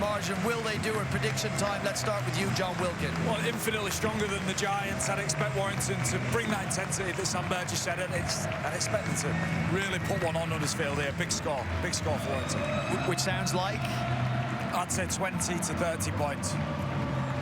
margin. Will they do it? Prediction time. Let's start with you, John Wilkin. Well, infinitely stronger than the Giants. I'd expect Warrington to bring that intensity that Sam Burgess said, and I'd expect them to really put one on Huddersfield here. Big score for Warrington. Which sounds like? I'd say 20 to 30 points.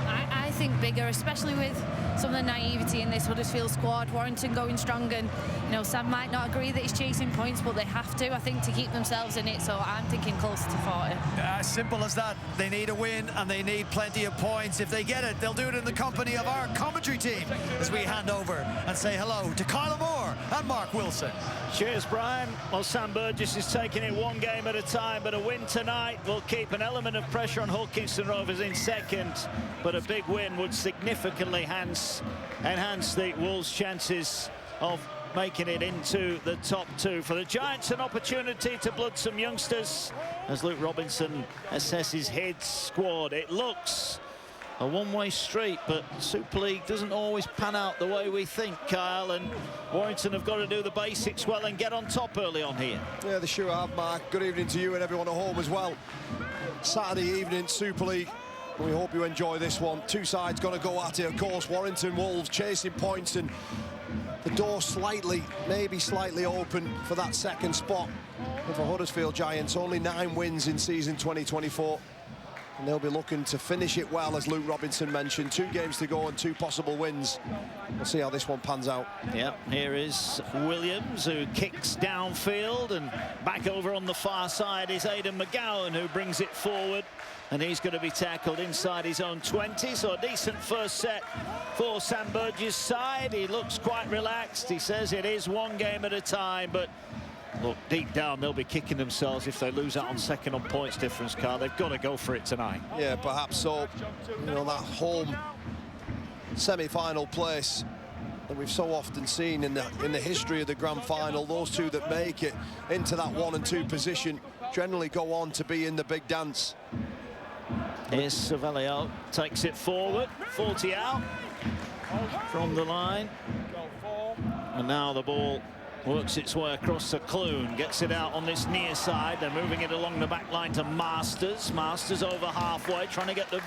I think bigger, especially with some of the naivety in this Huddersfield squad. Warrington going strong, and you know, Sam might not agree that he's chasing points, but they have to, I think, to keep themselves in it. So I'm thinking closer to 40. As simple as that. They need a win and they need plenty of points. If they get it, they'll do it in the company of our commentary team as we hand over and say hello to Kyla Moore and Mark Wilson. Cheers, Brian. Well, Sam Burgess is taking it one game at a time, but a win tonight will keep an element of pressure on Hull Kingston Rovers in second, but a big win would significantly enhance the Wolves' chances of making it into the top two. For the Giants, an opportunity to blood some youngsters as Luke Robinson assesses his squad. It looks a one-way street, but Super League doesn't always pan out the way we think, Kyle, and Warrington have got to do the basics well and get on top early on here. Yeah, they sure have, Mark. Good evening to you and everyone at home as well. Saturday evening, Super League. We hope you enjoy this one. Two sides going to go at it, of course. Warrington Wolves chasing points, and the door maybe slightly open for that second spot. And for Huddersfield Giants, only 9 wins in season 2024. And they'll be looking to finish it well, as Luke Robinson mentioned. 2 games to go and 2 possible wins. We'll see how this one pans out. Yep, here is Williams, who kicks downfield, and back over on the far side is Aidan McGowan, who brings it forward. And he's going to be tackled inside his own 20, so a decent first set for Sam Burgess' side. He looks quite relaxed. He says it is one game at a time, but look, deep down they'll be kicking themselves if they lose out on second on points difference, Carl. They've got to go for it tonight. Yeah, perhaps so. You know, that home semi-final place that we've so often seen in the history of the grand final. Those two that make it into that 1 and 2 position generally go on to be in the big dance. Here's Savelio, takes it forward, 40 out from the line. And now the ball works its way across to Clune, gets it out on this near side. They're moving it along the back line to Masters. Masters over halfway, trying to get the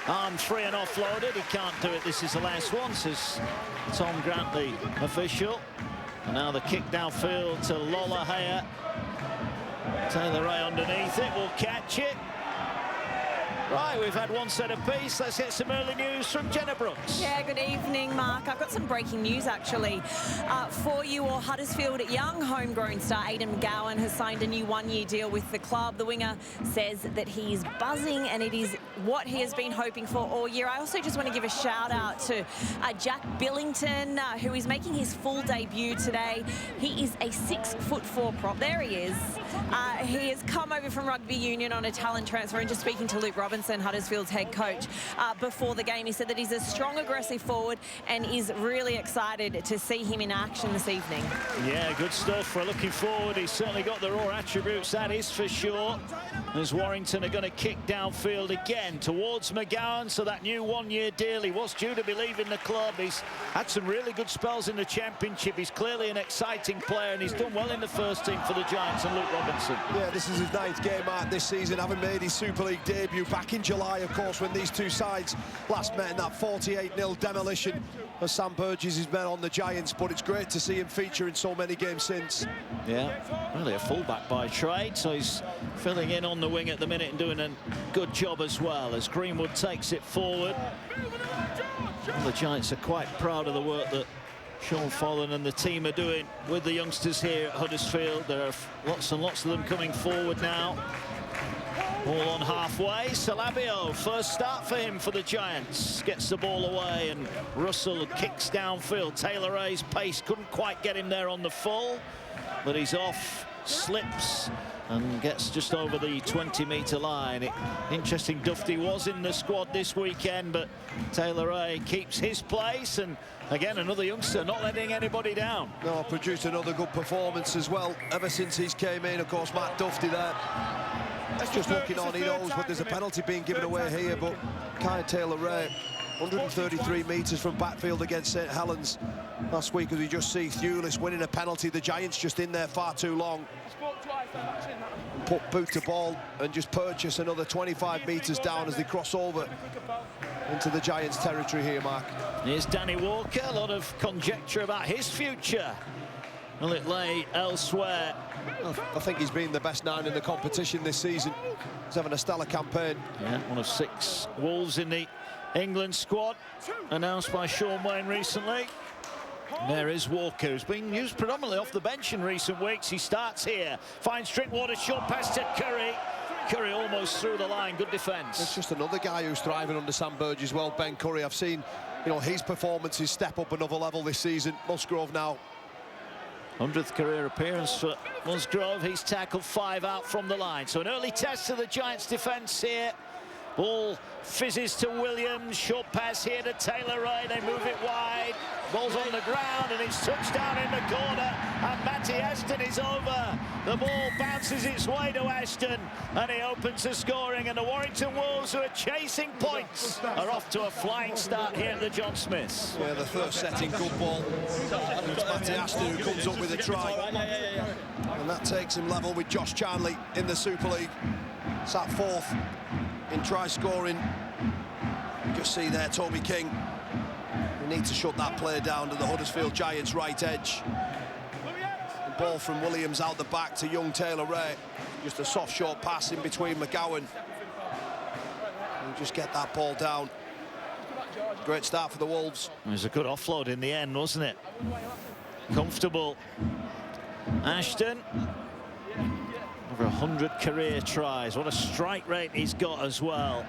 arm free and offloaded. He can't do it. This is the last one, says Tom Grant, the official. And now the kick downfield to Lola Haya. Taylor Ray underneath it, will catch it. Right, we've had one set apiece. Let's get some early news from Jenna Brooks. Yeah, good evening, Mark. I've got some breaking news, actually, for you all. Huddersfield young homegrown star Aidan McGowan has signed a new 1-year deal with the club. The winger says that he's buzzing, and it is what he has been hoping for all year. I also just want to give a shout out to Jack Billington, who is making his full debut today. He is a 6'4" prop. There he is. He has come over from Rugby Union on a talent transfer, and just speaking to Luke Robinson, Huddersfield's head coach, before the game, he said that he's a strong, aggressive forward and is really excited to see him in action this evening. Yeah, good stuff. We're looking forward. He's certainly got the raw attributes, that is for sure. As Warrington are going to kick downfield again towards McGowan, so that new 1-year deal. He was due to be leaving the club. He's had some really good spells in the Championship. He's clearly an exciting player, and he's done well in the first team for the Giants and Luke Robinson. Yeah, this is his 9th game out this season, having made his Super League debut back in July, of course, when these two sides last met in that 48-0 demolition of Sam Burgess' men on the Giants. But it's great to see him feature in so many games since. Yeah, really a fullback by trade, so he's filling in on the wing at the minute and doing a good job as well as Greenwood takes it forward. Well, the Giants are quite proud of the work that Sean Follen and the team are doing with the youngsters here at Huddersfield. There are lots and lots of them coming forward now. All on halfway. Salabio, first start for him for the Giants. Gets the ball away, and Russell kicks downfield. Taylor Ray's pace couldn't quite get him there on the full, but he's off, slips, and gets just over the 20-metre line. Interesting, Dufty was in the squad this weekend, but Taylor Ray keeps his place, and again, another youngster not letting anybody down. No, produced another good performance as well ever since he's came in. Of course, Matt Dufty there. Just looking on, he knows, but there's a penalty being given away here. But Kai Taylor Ray 133 metres from backfield against St Helens last week, as we just see Thewlis winning a penalty. The Giants just in there far too long. Put boot to ball and just purchase another 25 metres down as they cross over into the Giants' territory here, Mark. Here's Danny Walker. A lot of conjecture about his future. Will it lay elsewhere? I think he's been the best 9 in the competition this season. He's having a stellar campaign. Yeah, one of 6 Wolves in the England squad, announced by Sean Wayne recently. And there is Walker, who's been used predominantly off the bench in recent weeks. He starts here, finds Drinkwater, short pass to Curry. Curry almost through the line, good defence. It's just another guy who's thriving under Sam Burge as well, Ben Curry. I've seen, you know, his performances step up another level this season. Musgrove now 100th career appearance for Musgrove. He's tackled 5 out from the line. So an early test of the Giants' defence here. Ball fizzes to Williams. Short pass here to Taylor-Ray. They move it wide. Ball's on the ground and it's touched down in the corner. And Matty Ashton is over. The ball bounces its way to Ashton and he opens the scoring. And the Warrington Wolves, who are chasing points, are off to a flying start here at the John Smiths. Yeah, the first setting good ball. It's Matty Ashton who comes up with a try. And that takes him level with Josh Charnley in the Super League. Sat 4th in try scoring. You just see there Toby King. We need to shut that play down to the Huddersfield Giants' right edge. The ball from Williams out the back to young Taylor-Ray. Just a soft short pass in between McGowan. And just get that ball down. Great start for the Wolves. It was a good offload in the end, wasn't it? Comfortable. Ashton. Over 100 career tries. What a strike rate he's got as well.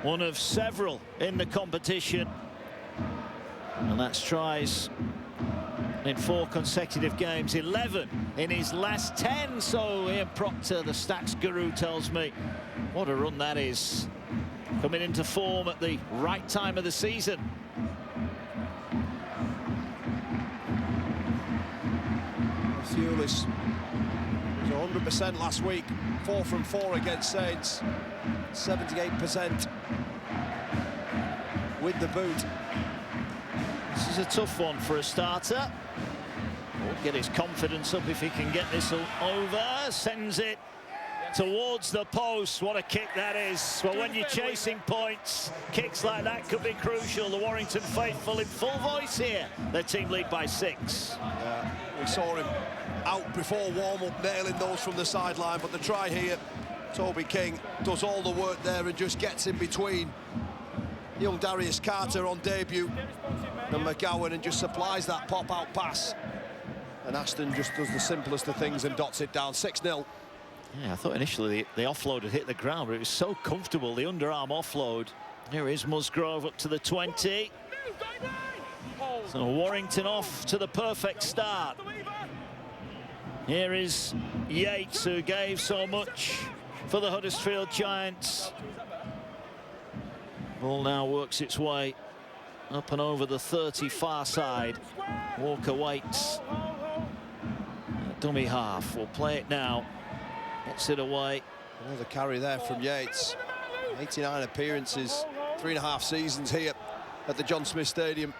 One of several in the competition. And that's tries in 4 consecutive games, 11 in his last 10. So Ian Proctor, the stats guru, tells me what a run that is. Coming into form at the right time of the season. Thewlis was 100% last week. 4 from 4 against Saints. 78% with the boot. This is a tough one for a starter. Will get his confidence up if he can get this over. Sends it towards the post. What a kick that is. Well, when you're chasing points, kicks like that could be crucial. The Warrington faithful in full voice here. Their team lead by 6. We saw him out before warm-up, nailing those from the sideline, but the try here, Toby King does all the work there and just gets in between young Darius Carter on debut and McGowan, and just supplies that pop-out pass. And Ashton just does the simplest of things and dots it down. 6-0. Yeah, I thought initially the offload had hit the ground, but it was so comfortable, the underarm offload. Here is Musgrove up to the 20. So Warrington off to the perfect start. Here is Yates, who gave so much for the Huddersfield Giants. Ball now works its way up and over the 30 far side. Walker waits. Dummy half. We'll play it now. Gets it away. Another carry there from Yates. 89 appearances, 3.5 seasons here at the John Smith Stadium.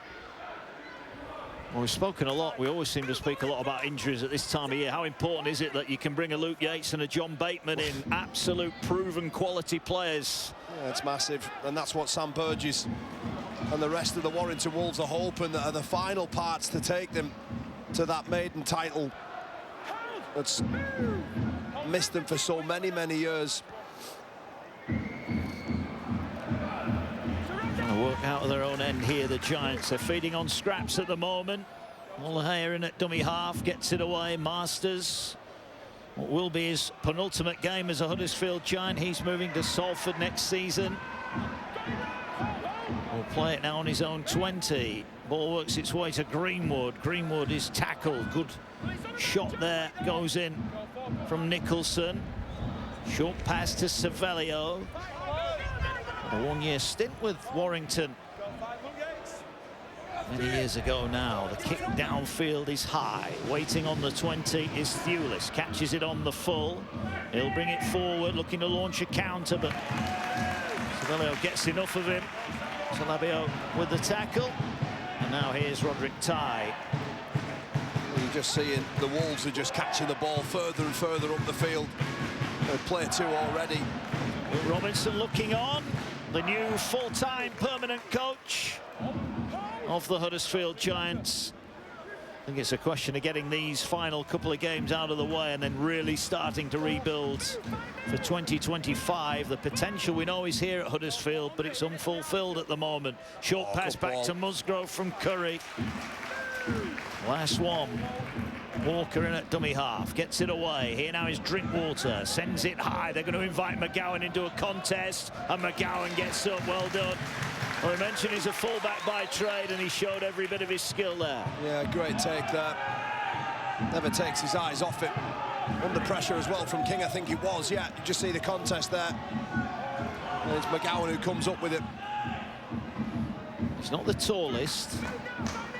Well, we've spoken a lot. We always seem to speak a lot about injuries at this time of year. How important is it that you can bring a Luke Yates and a John Bateman in? Absolute proven quality players. Yeah, it's massive, and that's what Sam Burgess and the rest of the Warrington Wolves are hoping, that are the final parts to take them to that maiden title that's missed them for so many years. Trying to work out of their own end here, the Giants. They're feeding on scraps at the moment. Mullaher in at dummy half, gets it away. Masters, what will be his penultimate game as a Huddersfield Giant. He's moving to Salford next season. Will play it now on his own 20. Ball works its way to Greenwood. Greenwood is tackled. Good shot there, goes in from Nicholson. Short pass to Savelio. A 1-year stint with Warrington many years ago now. The kick downfield is high. Waiting on the 20 is Thewlis. Catches it on the full. He'll bring it forward, looking to launch a counter, but Savelio gets enough of him Salabio with the tackle. And now here's Roderick Tye. You're just seeing the Wolves are just catching the ball further and further up the field. They play 2 already. Robinson looking on, the new full-time permanent coach of the Huddersfield Giants. I think it's a question of getting these final couple of games out of the way and then really starting to rebuild for 2025. The potential we know is here at Huddersfield, but it's unfulfilled at the moment. Short pass back to Musgrove from Curry. Last one. Walker in at dummy half, gets it away. Here now is Drinkwater, sends it high. They're going to invite McGowan into a contest, and McGowan gets up. Well done. Well, I mentioned he's a fullback by trade, and he showed every bit of his skill there. Yeah, great take there. Never takes his eyes off it. Under pressure as well from King, I think it was. Yeah, you just see the contest there. And it's McGowan who comes up with it. He's not the tallest,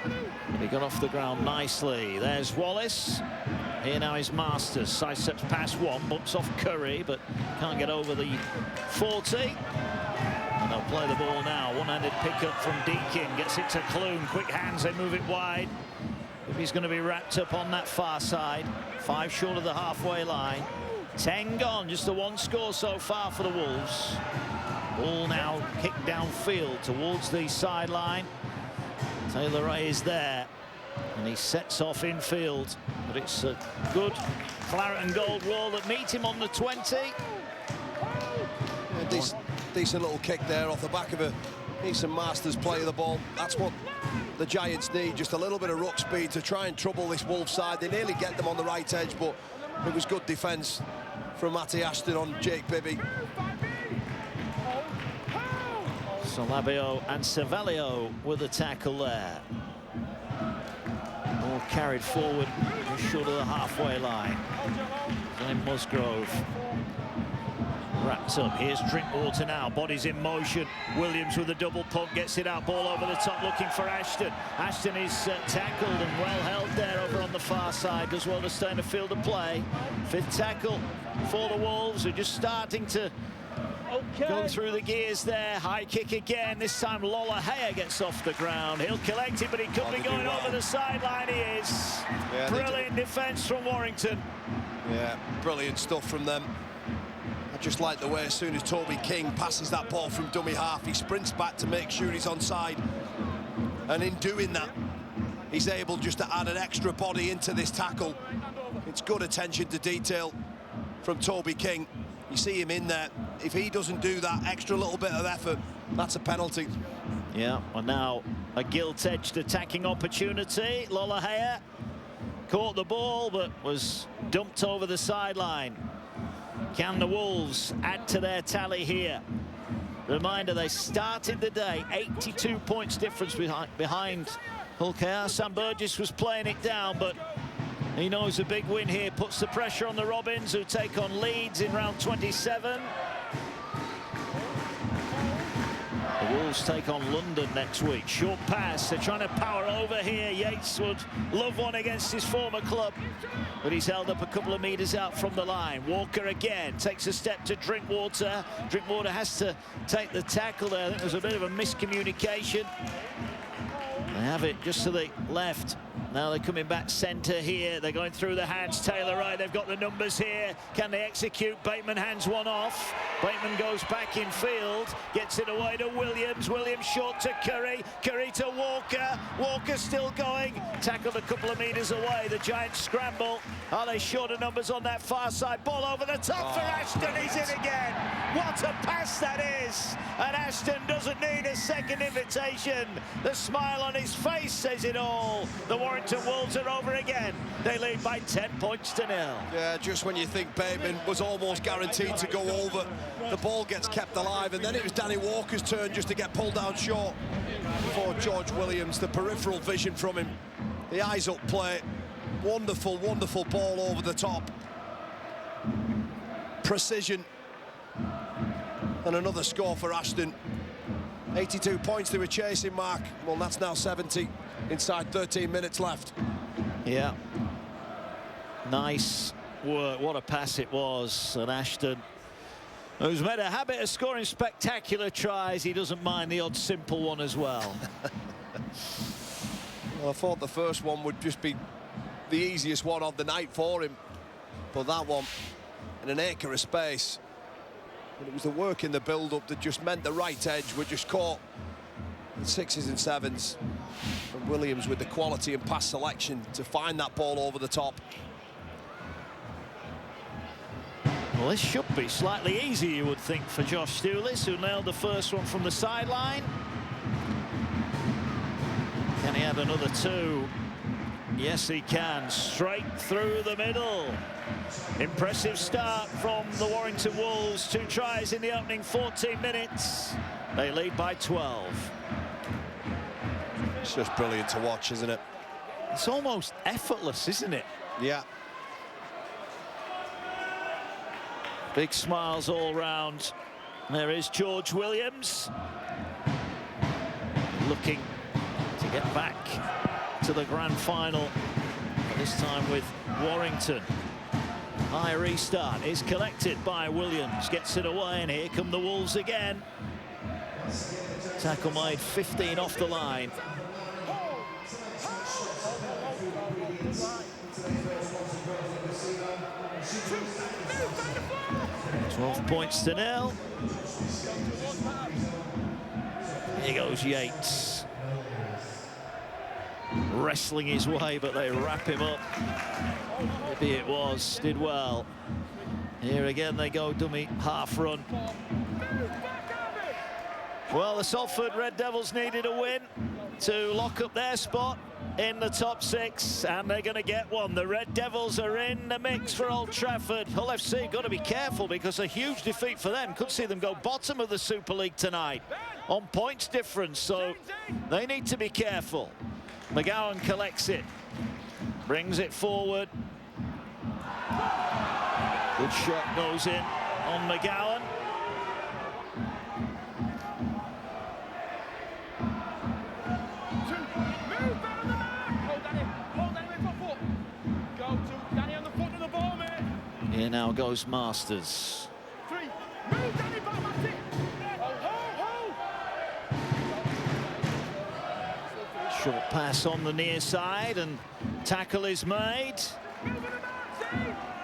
but he got off the ground nicely. There's Wallace. Here now is Masters. Sidesteps past one, bumps off Curry, but can't get over the 40. And they'll play the ball now. One-handed pickup from Deakin. Gets it to Clune. Quick hands, they move it wide. If he's going to be wrapped up on that far side. 5 short of the halfway line. 10 gone. Just the 1 score so far for the Wolves. Ball now kicked downfield towards the sideline. Taylor Ray is there. And he sets off infield. But it's a good claret and gold wall that meet him on the 20. Yeah, decent little kick there off the back of a decent Masters play of the ball. That's what the Giants need, just a little bit of ruck speed to try and trouble this Wolves side. They nearly get them on the right edge, but it was good defence from Matty Ashton on Jake Bibby. Salabio and Savelio with the tackle there. All carried forward just short of the halfway line. Glenn Musgrove wraps up. Here's Drinkwater now. Bodies in motion. Williams with a double pump gets it out. Ball over the top looking for Ashton. Ashton is tackled and well held there over on the far side. Does well to stay in the field of play. 5th tackle for the Wolves, who are just starting to go through the gears there. High kick again. This time Lola Haya gets off the ground. He'll collect it, but he could be going over the sideline. He is. Yeah, brilliant defence from Warrington. Yeah, brilliant stuff from them. I just like the way as soon as Toby King passes that ball from dummy half, he sprints back to make sure he's onside. And in doing that, he's able just to add an extra body into this tackle. It's good attention to detail from Toby King. You see him in there. If he doesn't do that extra little bit of effort, that's a penalty. Yeah, well now a gilt-edged attacking opportunity. Lola Haya caught the ball but was dumped over the sideline. Can the Wolves add to their tally here? Reminder, they started the day 82 points difference behind Hull KR. Sam Burgess was playing it down, but he knows a big win here puts the pressure on the Robins, who take on Leeds in round 27. The Wolves take on London next week. Short pass, they're trying to power over here. Yates would love one against his former club, but he's held up a couple of metres out from the line. Walker again takes a step to Drinkwater. Drinkwater has to take the tackle there. I think there's a bit of a miscommunication. They have it just to the left. Now they're coming back centre here. They're going through the hands. Taylor Wright, they've got the numbers here. Can they execute? Bateman hands one off. Bateman goes back in field. Gets it away to Williams. Williams short to Curry. Curry to Walker. Walker still going. Tackled a couple of metres away. The Giants scramble. Are they short of numbers on that far side? Ball over the top for Ashton. He's in again. What a pass that is. And Ashton doesn't need a second invitation. The smile on his face says it all. The Warrington Wolves are over again. They lead by 10 points to 0. Yeah, just when you think Bateman was almost guaranteed to go over, the ball gets kept alive, and then it was Danny Walker's turn just to get pulled down short for George Williams. The peripheral vision from him, the eyes up play, wonderful, wonderful ball over the top. Precision. And another score for Ashton. 82 points they were chasing, Mark. Well, that's now 70 inside 13 minutes left. Yeah. Nice work. What a pass it was. And Ashton Who's made a habit of scoring spectacular tries. He doesn't mind the odd simple one as well. Well, I thought the first one would just be the easiest one of the night for him, but that one in an acre of space, and it was the work in the build-up that just meant the right edge were just caught in 6s and 7s, and Williams with the quality and pass selection to find that ball over the top. Well, this should be slightly easy, you would think, for Josh Stewlis, who nailed the first one from the sideline. Can he add another 2? Yes, he can. Straight through the middle. Impressive start from the Warrington Wolves. 2 tries in the opening 14 minutes. They lead by 12. It's just brilliant to watch, isn't it? It's almost effortless, isn't it? Yeah. Big smiles all round. There is George Williams, looking to get back to the grand final, this time with Warrington. High restart is collected by Williams, gets it away, and here come the Wolves again. Tackle made 15 off the line. 12 points to 0. Here goes Yates. Wrestling his way, but they wrap him up. Maybe it was, did well. Here again they go, dummy half run. Well, the Salford Red Devils needed a win to lock up their spot in the top 6, and they're going to get one. The Red Devils are in the mix for Old Trafford. Hull FC got to be careful, because a huge defeat for them could see them go bottom of the Super League tonight on points difference, so they need to be careful. McGowan collects it, brings it forward. Good shot goes in on McGowan. Here now goes Masters. Short pass on the near side, and tackle is made.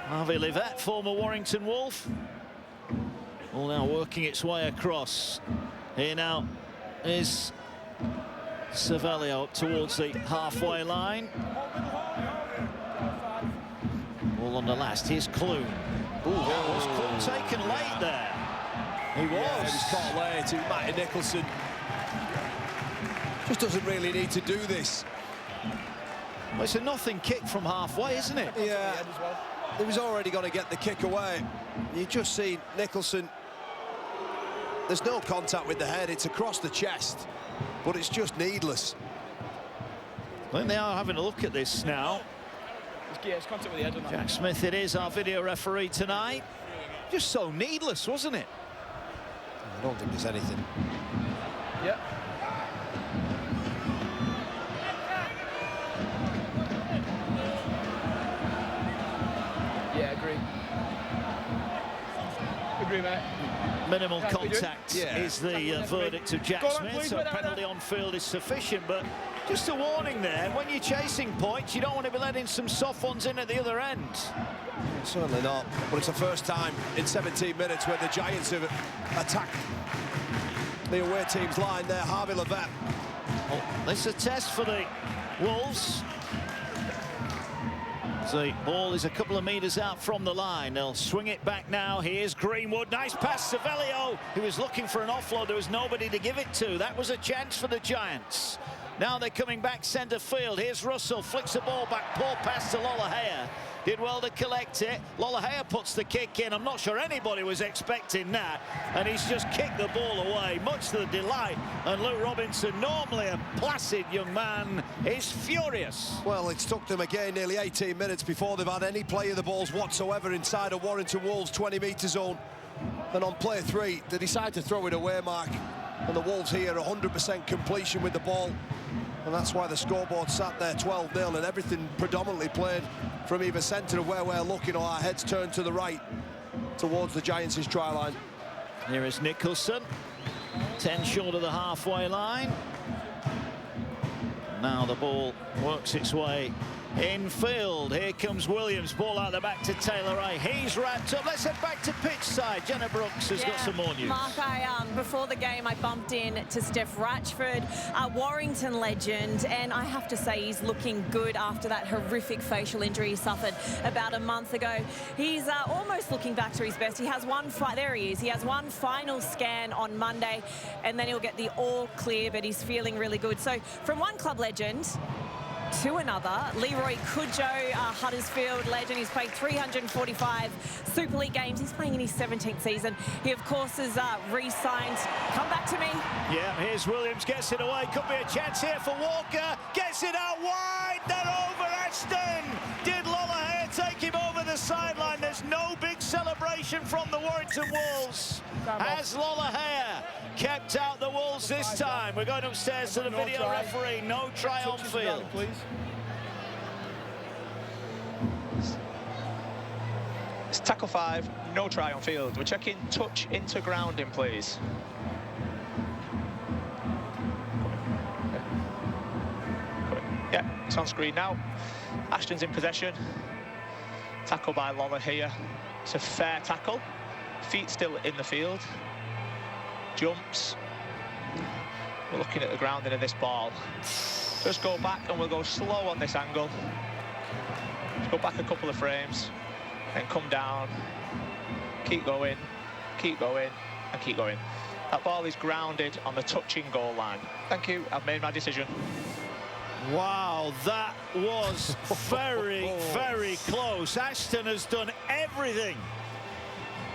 Harvey Livette, former Warrington Wolf. All now working its way across. Here now is Cervello up towards the halfway line. All on the last. Here's Clune. Ooh, was Clune taken late there? He was. Yeah, he was caught late. Matty Nicholson just doesn't really need to do this. Well, it's a nothing kick from halfway, isn't it? Yeah, he was already going to get the kick away. You just see Nicholson. There's no contact with the head. It's across the chest, but it's just needless. I think they are having a look at this now. It's contact with the head. Jack Smith, it is our video referee tonight. Just so needless, wasn't it? I don't think there's anything. Yeah. Yeah, agree, mate. Minimal contact Yeah. is the verdict of Jack Smith, so penalty on field is sufficient, but just a warning there, when you're chasing points, you don't want to be letting some soft ones in at the other end. Certainly not, but it's the first time in 17 minutes where the Giants have attacked the away team's line there. Harvey Livette. Well, this is a test for the Wolves. The ball is a couple of metres out from the line. They'll swing it back now. Here's Greenwood. Nice pass, Cervello. He was looking for an offload. There was nobody to give it to. That was a chance for the Giants. Now they're coming back centre field. Here's Russell, flicks the ball back. Poor pass to Lollahea. Did well to collect it. Lollahea puts the kick in. I'm not sure anybody was expecting that. And he's just kicked the ball away, much to the delight. And Lou Robinson, normally a placid young man, is furious. Well, it's took them again nearly 18 minutes before they've had any play of the balls whatsoever inside a Warrington Wolves 20-metre zone. And on play 3, they decide to throw it away, Mark. And the Wolves here 100% completion with the ball. And that's why the scoreboard sat there 12-0, and everything predominantly played from either centre of where we're looking, or our heads turned to the right towards the Giants' try line. Here is Nicholson. 10 short of the halfway line. Now the ball works its way infield. Here comes Williams. Ball out the back to Taylor Ray. He's wrapped up. Let's head back to pitch side. Jenna Brooks has got some more news. Mark, before the game, I bumped in to Steph Ratchford, a Warrington legend, and I have to say he's looking good after that horrific facial injury he suffered about a month ago. He's almost looking back to his best. He has one there he is. He has one final scan on Monday, and then he'll get the all clear, but he's feeling really good. So from one club legend to another, Leroy Kudjoe, Huddersfield legend. He's played 345 Super League games. He's playing in his 17th season. He, of course, has re-signed. Come back to me. Yeah, here's Williams, gets it away. Could be a chance here for Walker. Gets it out wide. They're over Ashton. Did Lollahare take him over the sideline? There's no big celebration from the Warrington Wolves. Has Lollahare kept out the Wolves this time? We're going upstairs to the video referee. No try on field. It's tackle 5, no try on field. We're checking touch into grounding, please. Yeah, it's on screen now. Ashton's in possession. Tackle by Lollahare. It's a fair tackle. Feet still in the field. Jumps. We're looking at the grounding of this ball. Just go back and we'll go slow on this angle. Just go back a couple of frames and come down. Keep going, and keep going. That ball is grounded on the touching goal line. Thank you, I've made my decision. Wow, that was very, very close. Ashton has done everything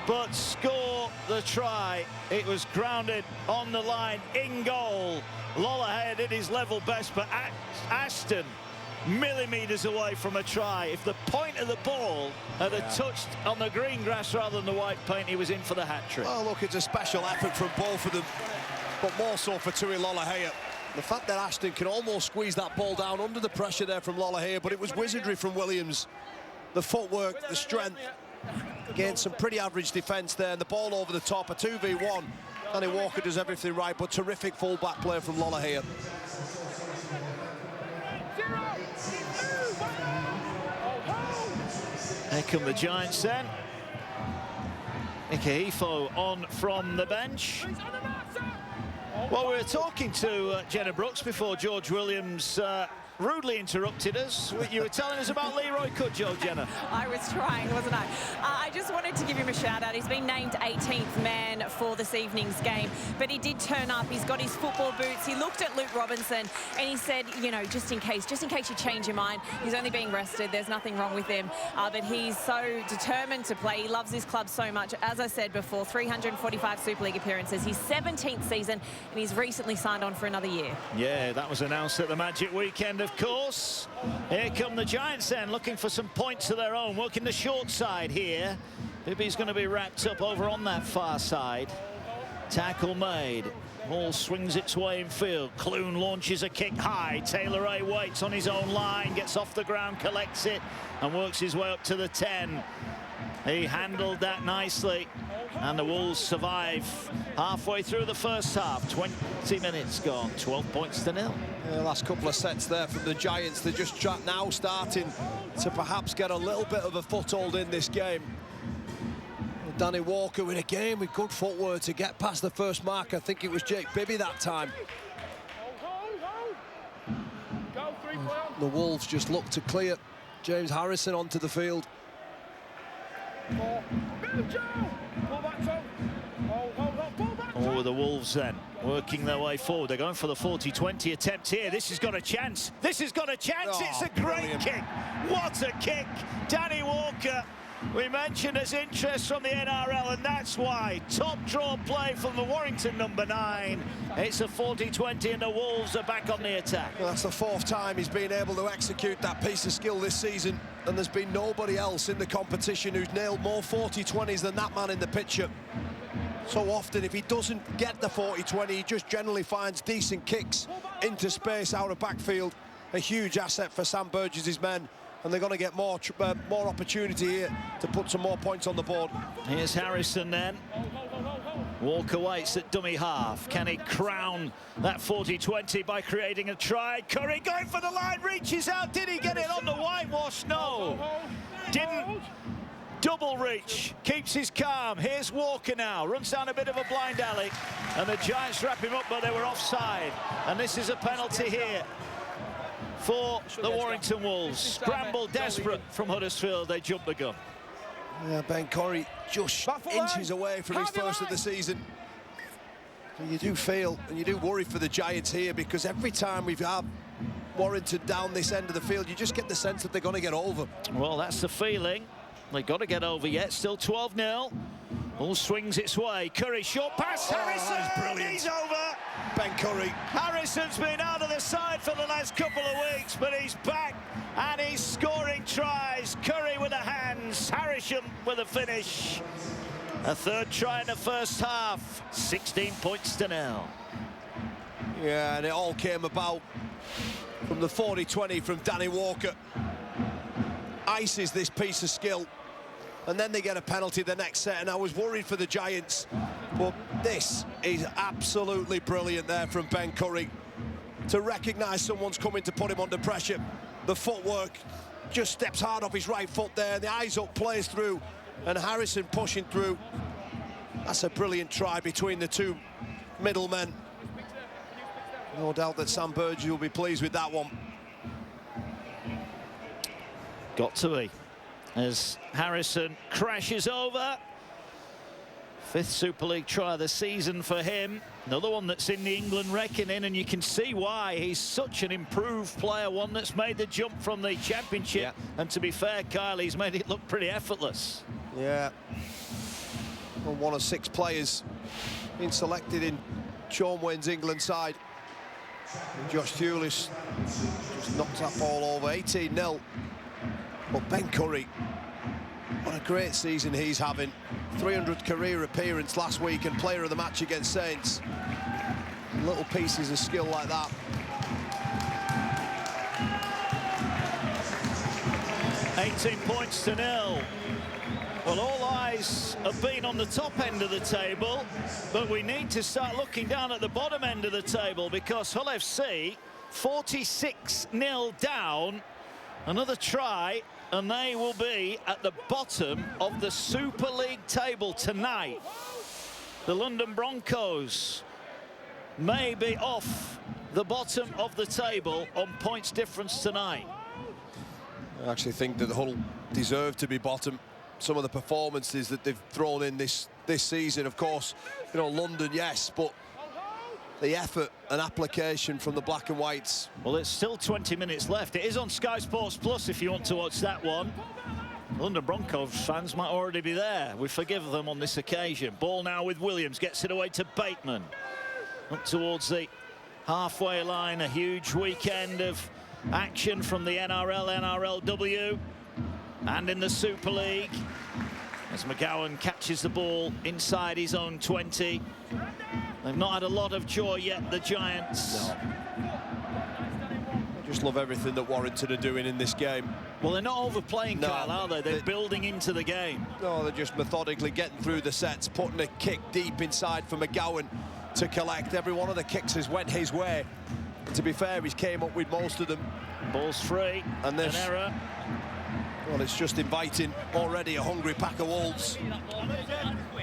but score the try. It was grounded on the line in goal. Lollahare did his level best, but Ashton millimetres away from a try. If the point of the ball had touched on the green grass rather than the white paint, he was in for the hat-trick. Oh, look, it's a special effort from both of them, but more so for Tui Lollahare. The fact that Ashton can almost squeeze that ball down under the pressure there from Lollahare, but it was wizardry from Williams. The footwork, the strength, against some pretty average defence there, and the ball over the top, a 2v1. Danny Walker does everything right, but terrific full-back play from Lollahare. Here come the Giants then. Ikehifo on from the bench. Well, we were talking to Jenna Brooks before George Williams rudely interrupted us. You were telling us about Leroy Kudjoe, Jenna. I was trying, wasn't I? I just wanted to give him a shout out. He's been named 18th man for this evening's game, but he did turn up. He's got his football boots. He looked at Luke Robinson and he said, you know, just in case you change your mind, he's only being rested. There's nothing wrong with him, but he's so determined to play. He loves his club so much. As I said before, 345 Super League appearances. His 17th season, and he's recently signed on for another year. Yeah, that was announced at the Magic weekend, of course. Here come the Giants then, looking for some points of their own, working the short side here. Bibby's going to be wrapped up over on that far side. Tackle made. Ball swings its way in field. Clune launches a kick high. Taylor Ray waits on his own line, gets off the ground, collects it, and works his way up to the 10. He handled that nicely, and the Wolves survive halfway through the first half. 20 minutes gone, 12 points to 0. The last couple of sets there from the Giants. They're just now starting to perhaps get a little bit of a foothold in this game. Danny Walker with good footwork to get past the first mark. I think it was Jake Bibby that time. The Wolves just look to clear James Harrison onto the field. Oh, the Wolves then working their way forward. They're going for the 40-20 attempt here. This has got a chance. This has got a chance. It's a great kick. What a kick. Danny Walker, we mentioned his interest from the NRL, and that's why. Top draw play from the Warrington number 9. It's a 40-20 and the Wolves are back on the attack. Well, that's the 4th time he's been able to execute that piece of skill this season, and there's been nobody else in the competition who's nailed more 40-20s than that man in the picture. So often, if he doesn't get the 40-20, he just generally finds decent kicks into space out of backfield. A huge asset for Sam Burgess' men. and they're going to get more opportunity here to put some more points on the board. Here's Harrison then. Walker waits at dummy half. Can he crown that 40-20 by creating a try? Curry going for the line, reaches out. Did he get it on the whitewash? No. Didn't. Double reach, keeps his calm. Here's Walker now, runs down a bit of a blind alley, and the Giants wrap him up, but they were offside. And this is a penalty here for the Warrington Wolves. Scramble desperate from Huddersfield, they jump the gun. Yeah, Ben Curry just inches away from his first of the season. And you do feel and you do worry for the Giants here, because every time we've had Warrington down this end of the field, you just get the sense that they're going to get over. Well, that's the feeling. They've got to get over yet. Still 12-0. Ball swings its way. Curry, short pass. Harrison, brilliant. He's over. Ben Curry. Harrison's been out of the side for the last couple of weeks, but he's back and he's scoring tries. Curry with the hands, Harrison with a finish. A third try in the first half. 16 points to 0. Yeah, and it all came about from the 40-20 from Danny Walker. Ices this piece of skill, and then they get a penalty the next set, and I was worried for the Giants, but this is absolutely brilliant there from Ben Curry to recognise someone's coming to put him under pressure. The footwork, just steps hard off his right foot there, the eyes up, plays through, and Harrison pushing through. That's a brilliant try between the two middlemen. No doubt that Sam Burgess will be pleased with that one. Got to be, as Harrison crashes over. 5th Super League try of the season for him. Another one that's in the England reckoning, and you can see why. He's such an improved player, one that's made the jump from the Championship. Yeah. And to be fair, Kyle, he's made it look pretty effortless. Yeah. Well, one of 6 players being selected in Sean Wayne's England side. And Josh Thulis just knocked that ball over. 18-0. But Ben Curry, what a great season he's having. 300th career appearance last week and player of the match against Saints. Little pieces of skill like that. $18 points to 0. Well, all eyes have been on the top end of the table, but we need to start looking down at the bottom end of the table, because Hull FC 46-0 down. Another try, and they will be at the bottom of the Super League table tonight. The London Broncos may be off the bottom of the table on points difference tonight. I actually think that Hull deserve to be bottom. Some of the performances that they've thrown in this season, of course, you know, London, yes, but the effort and application from the black and whites. Well, it's still 20 minutes left. It is on Sky Sports Plus if you want to watch that one. London Broncos fans might already be there. We forgive them on this occasion. Ball now with Williams, gets it away to Bateman. Up towards the halfway line, a huge weekend of action from the NRL, NRLW, and in the Super League. As McGowan catches the ball inside his own 20. They've not had a lot of joy yet, the Giants. No. I just love everything that Warrington are doing in this game. Well, they're not overplaying, No, Kyle, are they? They're building into the game. No, they're just methodically getting through the sets, putting a kick deep inside for McGowan to collect. Every one of the kicks has went his way. And to be fair, he's came up with most of them. Ball's free, and an error. Well, it's just inviting already a hungry pack of Wolves.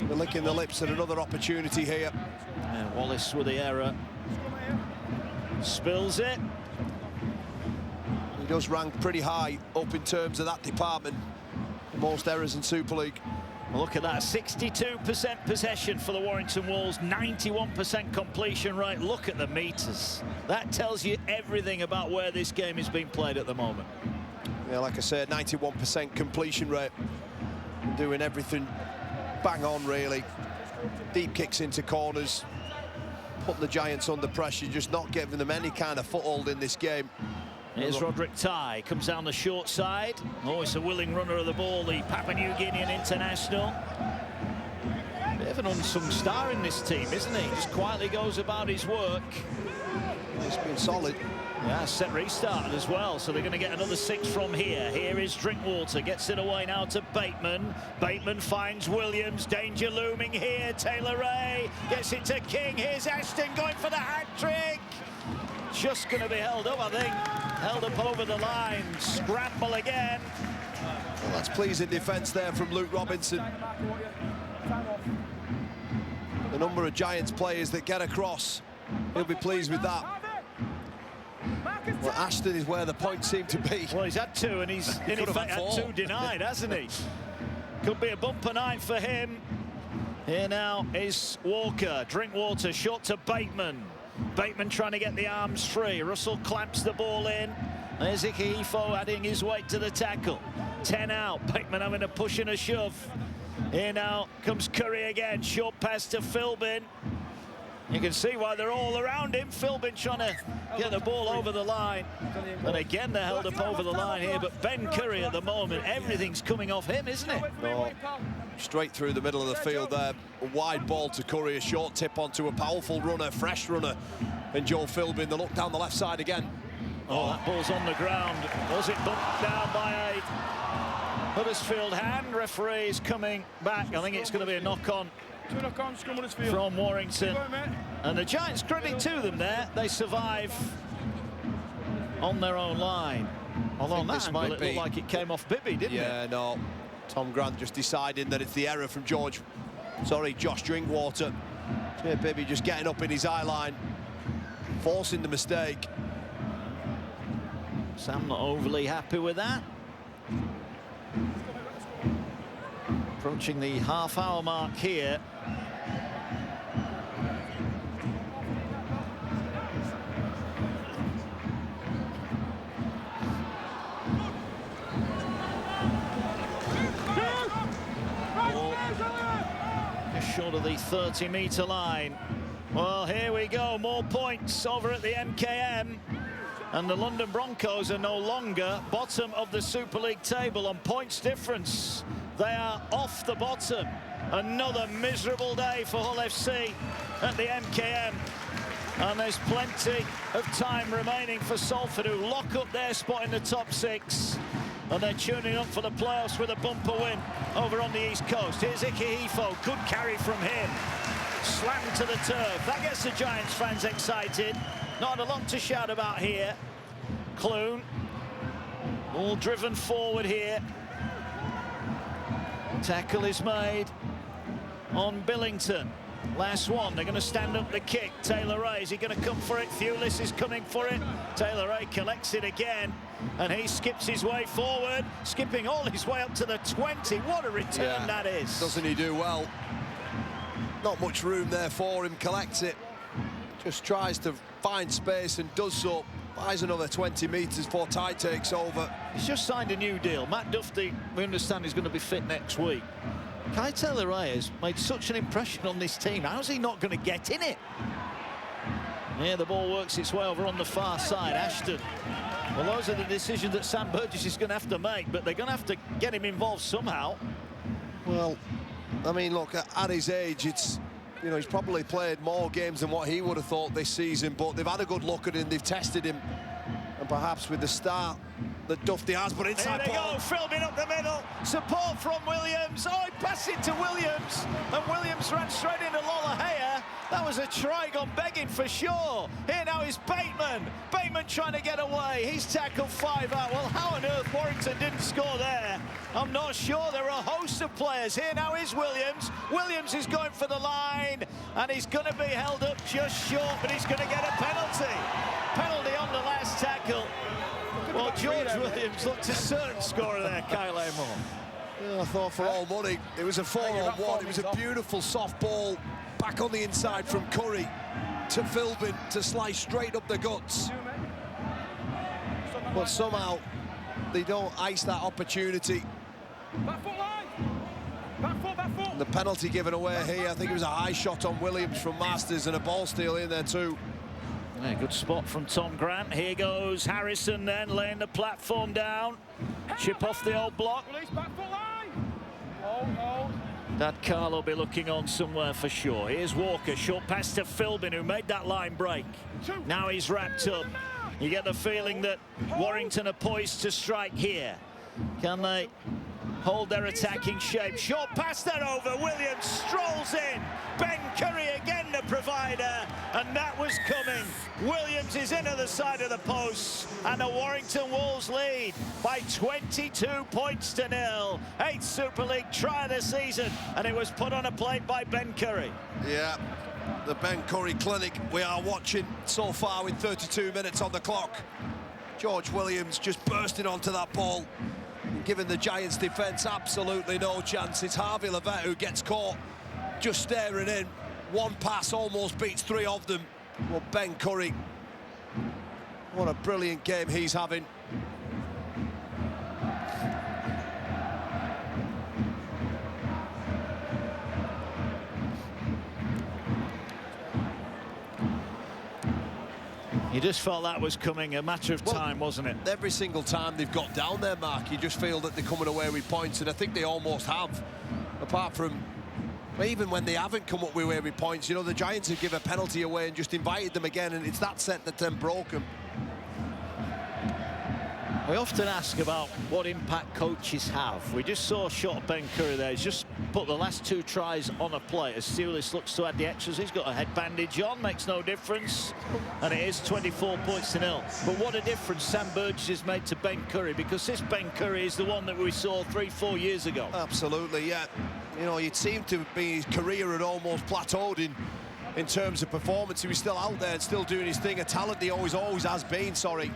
They're licking the lips at another opportunity here. Yeah, Wallace with the error. Spills it. He does rank pretty high up in terms of that department. Most errors in Super League. Look at that, 62% possession for the Warrington Wolves, 91% completion rate. Look at the meters. That tells you everything about where this game is being played at the moment. Yeah, like I said, 91% completion rate. Doing everything bang on, really. Deep kicks into corners. Putting the Giants under pressure, just not giving them any kind of foothold in this game. Here's Roderick Tai, comes down the short side. Oh, it's a willing runner of the ball, the Papua New Guinean international. Bit of an unsung star in this team, isn't he? Just quietly goes about his work. He's been solid. Yeah, set restarted as well, so they're going to get another 6 from here. Here is Drinkwater, gets it away now to Bateman. Bateman finds Williams, danger looming here. Taylor Ray gets it to King. Here's Ashton going for the hat-trick. Just going to be held up, I think. Held up over the line. Scramble again. Well, that's pleasing defence there from Luke Robinson. The number of Giants players that get across, he'll be pleased with that. Well, Ashton is where the points seem to be. Well, he's had 2, and he's in effect had 2 denied, hasn't he? Could be a bumper night for him. Here now is Walker. Drinkwater, short to Bateman. Bateman trying to get the arms free. Russell clamps the ball in. There's Ikehefo adding his weight to the tackle. 10 out. Bateman having a push and a shove. Here now comes Curry again. Short pass to Philbin. You can see why they're all around him. Philbin trying to get the ball over the line. And again, they're held up over the line here. But Ben Curry at the moment, everything's coming off him, isn't it? No, straight through the middle of the field there. A wide ball to Curry, a short tip onto a powerful runner, fresh runner. And Joe Philbin, they look down the left side again. Oh, that ball's on the ground. Was it bumped down by a Huddersfield hand? Referee's coming back. I think it's going to be a knock-on from Warrington. And the Giants, credit to them there, they survive on their own line. Although on that angle, it looked like it came off Bibby, didn't it? Yeah, no. Tom Grant just deciding that it's the error from Josh Drinkwater. Yeah, Bibby just getting up in his eye line, forcing the mistake. Sam not overly happy with that. Approaching the half-hour mark here. Just short of the 30-metre line. Well, here we go. More points over at the MKM. And the London Broncos are no longer bottom of the Super League table on points difference. They are off the bottom. Another miserable day for Hull FC at the MKM. And there's plenty of time remaining for Salford, who lock up their spot in the top 6. And they're tuning up for the playoffs with a bumper win over on the East Coast. Here's Ikehefo. Good carry from him. Slammed to the turf. That gets the Giants fans excited. Not a lot to shout about here. Clune. All driven forward here. Tackle is made on Billington. Last one, they're going to stand up the kick. Taylor Ray, is he going to come for it? Thewlis is coming for it. Taylor Ray collects it again, and he skips his way forward, skipping all his way up to the 20. What a return that is. Doesn't he do well? Not much room there for him, collects it. Just tries to find space and does so. Buys another 20 metres before Ty takes over. He's just signed a new deal. Matt Duffy, we understand, is going to be fit next week. Kai Taylor Ray has made such an impression on this team. How's he not going to get in it? Yeah, the ball works its way over on the far side. Ashton. Well, those are the decisions that Sam Burgess is going to have to make, but they're going to have to get him involved somehow. Well, I mean, look, at his age, it's, you know, he's probably played more games than what he would have thought this season, but they've had a good look at him, they've tested him, and perhaps with the start that Duffy has, but inside Here they go, Philbin up the middle, support from Williams. Oh, he passed it to Williams, and Williams ran straight into Lolohea. That was a try gone begging for sure. Here now is Bateman. Bateman trying to get away. He's tackled 5 out. Well, how on earth Warrington didn't score there? I'm not sure. There are a host of players. Here now is Williams. Williams is going for the line, and he's going to be held up just short, but he's going to get a penalty. Penalty on the last tackle. Well, George Williams looked a certain scorer there, Kyle Amor. Yeah, I thought for all money, it was a 4-on-1. It was a beautiful soft ball back on the inside from Curry to Philbin to slice straight up the guts. But somehow they don't ice that opportunity. Back foot line. Back foot. And the penalty given away here, I think it was a high shot on Williams from Masters and a ball steal in there too. Yeah, good spot from Tom Grant. Here goes Harrison then, laying the platform down. Chip off the old block. Release back foot line. Hold. That Carlo will be looking on somewhere for sure. Here's Walker, short pass to Philbin, who made that line break. Now he's wrapped up. You get the feeling that Warrington are poised to strike here. Can they hold their attacking shape? Short pass that over. Williams strolls in. Ben Curry again the provider, and that was coming. Williams is into the side of the post, and the Warrington Wolves lead by 22 points to 0. 8th Super League try of the season, and it was put on a plate by Ben Curry. Yeah, the Ben Curry clinic we are watching so far with 32 minutes on the clock. George Williams just bursting onto that ball, giving the Giants defence absolutely no chance. It's Harvey Levette who gets caught just staring in. One pass almost beats 3 of them. Well, Ben Curry, what a brilliant game he's having. You just felt that was coming, a matter of time, wasn't it? Every single time they've got down there, Mark, you just feel that they're coming away with points, and I think they almost have, apart from even when they haven't come up with points. You know, the Giants have given a penalty away and just invited them again, and it's that set that then broke them. We often ask about what impact coaches have. We just saw a shot of Ben Curry there. He's just put the last 2 tries on a plate as Steelers looks to add the extras. He's got a head bandage on, makes no difference. And it is 24 points to 0. But what a difference Sam Burgess has made to Ben Curry, because this Ben Curry is the one that we saw 3-4 years ago. Absolutely, yeah. You know, you'd seem to be, his career had almost plateaued in terms of performance. He was still out there and still doing his thing. A talent he always has been, sorry.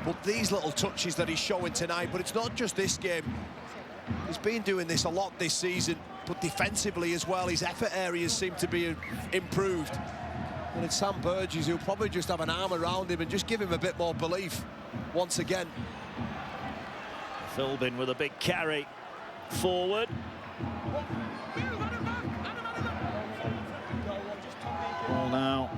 But these little touches that he's showing tonight, but it's not just this game. He's been doing this a lot this season, but defensively as well, his effort areas seem to be improved. And it's Sam Burgess who'll probably just have an arm around him and just give him a bit more belief once again. Philbin with a big carry forward. Ball now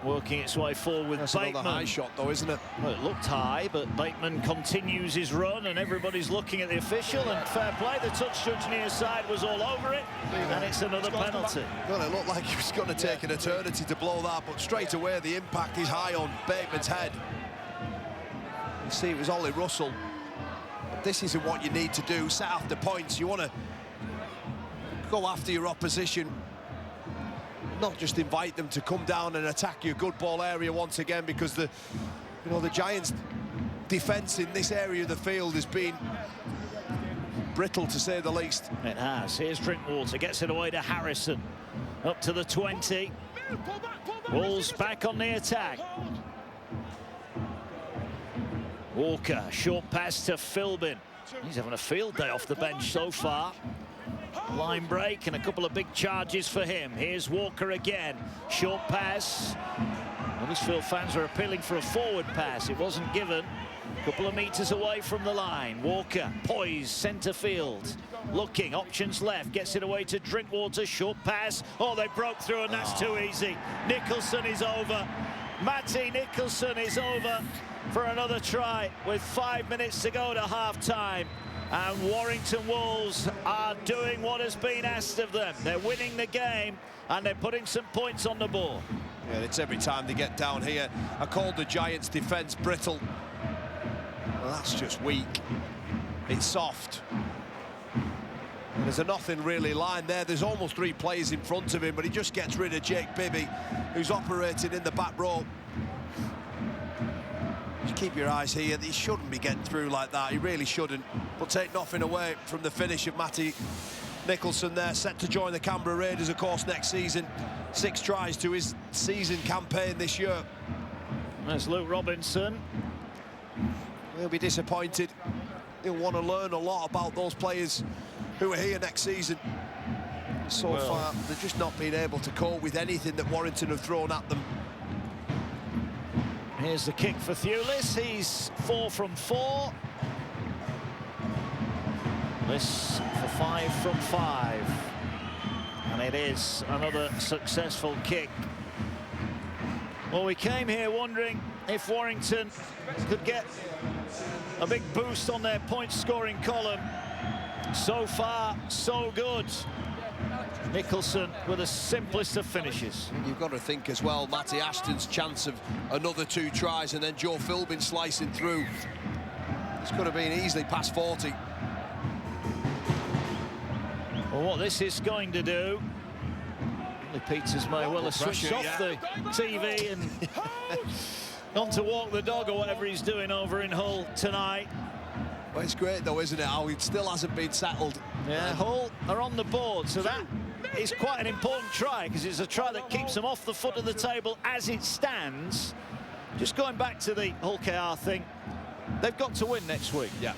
working its way forward with That's Bateman. another high shot though, isn't it? Well, it looked high, but Bateman continues his run, and everybody's looking at the official, and fair play. The touch judge near side was all over it, and it's another penalty. Well, it looked like he was going to take an eternity to blow that, but straight away the impact is high on Bateman's head. You see, it was Ollie Russell. But this isn't what you need to do. Set after points. You want to go after your opposition, not just invite them to come down and attack your good ball area once again, because the Giants' defence in this area of the field has been brittle, to say the least. It has. Here's Drinkwater, gets it away to Harrison, up to the 20. Wolves back on the attack. Walker, short pass to Philbin. He's having a field day off the bench so far. Line break and a couple of big charges for him. Here's Walker again. Short pass. Huddersfield fans are appealing for a forward pass. It wasn't given. A couple of metres away from the line. Walker, poised, centre field. Looking, options left. Gets it away to Drinkwater. Short pass. Oh, they broke through, and that's too easy. Nicholson is over. Matty Nicholson is over for another try with 5 minutes to go to half-time. And Warrington Wolves are doing what has been asked of them. They're winning the game, and they're putting some points on the board. Yeah, it's every time they get down here. I called the Giants' defence brittle. Well, that's just weak. It's soft. And there's a nothing really line there. There's almost 3 players in front of him, but he just gets rid of Jake Bibby, who's operating in the back row. Just keep your eyes here. He shouldn't be getting through like that. He really shouldn't. But take nothing away from the finish of Matty Nicholson there, set to join the Canberra Raiders, of course, next season. 6 tries to his season campaign this year. There's Luke Robinson. He'll be disappointed. He'll want to learn a lot about those players who are here next season. So far, they've just not been able to cope with anything that Warrington have thrown at them. Here's the kick for Thewlis. He's 4 from 4. This for 5 from 5. And it is another successful kick. Well, we came here wondering if Warrington could get a big boost on their point-scoring column. So far, so good. Nicholson with the simplest of finishes. You've got to think as well, Matty Ashton's chance of another 2 tries and then Joe Philbin slicing through. This could have been easily past 40. Well, what this is going to do, Peters may well have switched off the TV and gone to walk the dog or whatever he's doing over in Hull tonight. Well, it's great though, isn't it, how it still hasn't been settled. Yeah, Hull are on the board, so that is quite an important try, because it's a try that keeps them off the foot of the table as it stands. Just going back to the Hull KR thing, they've got to win next week. Yeah,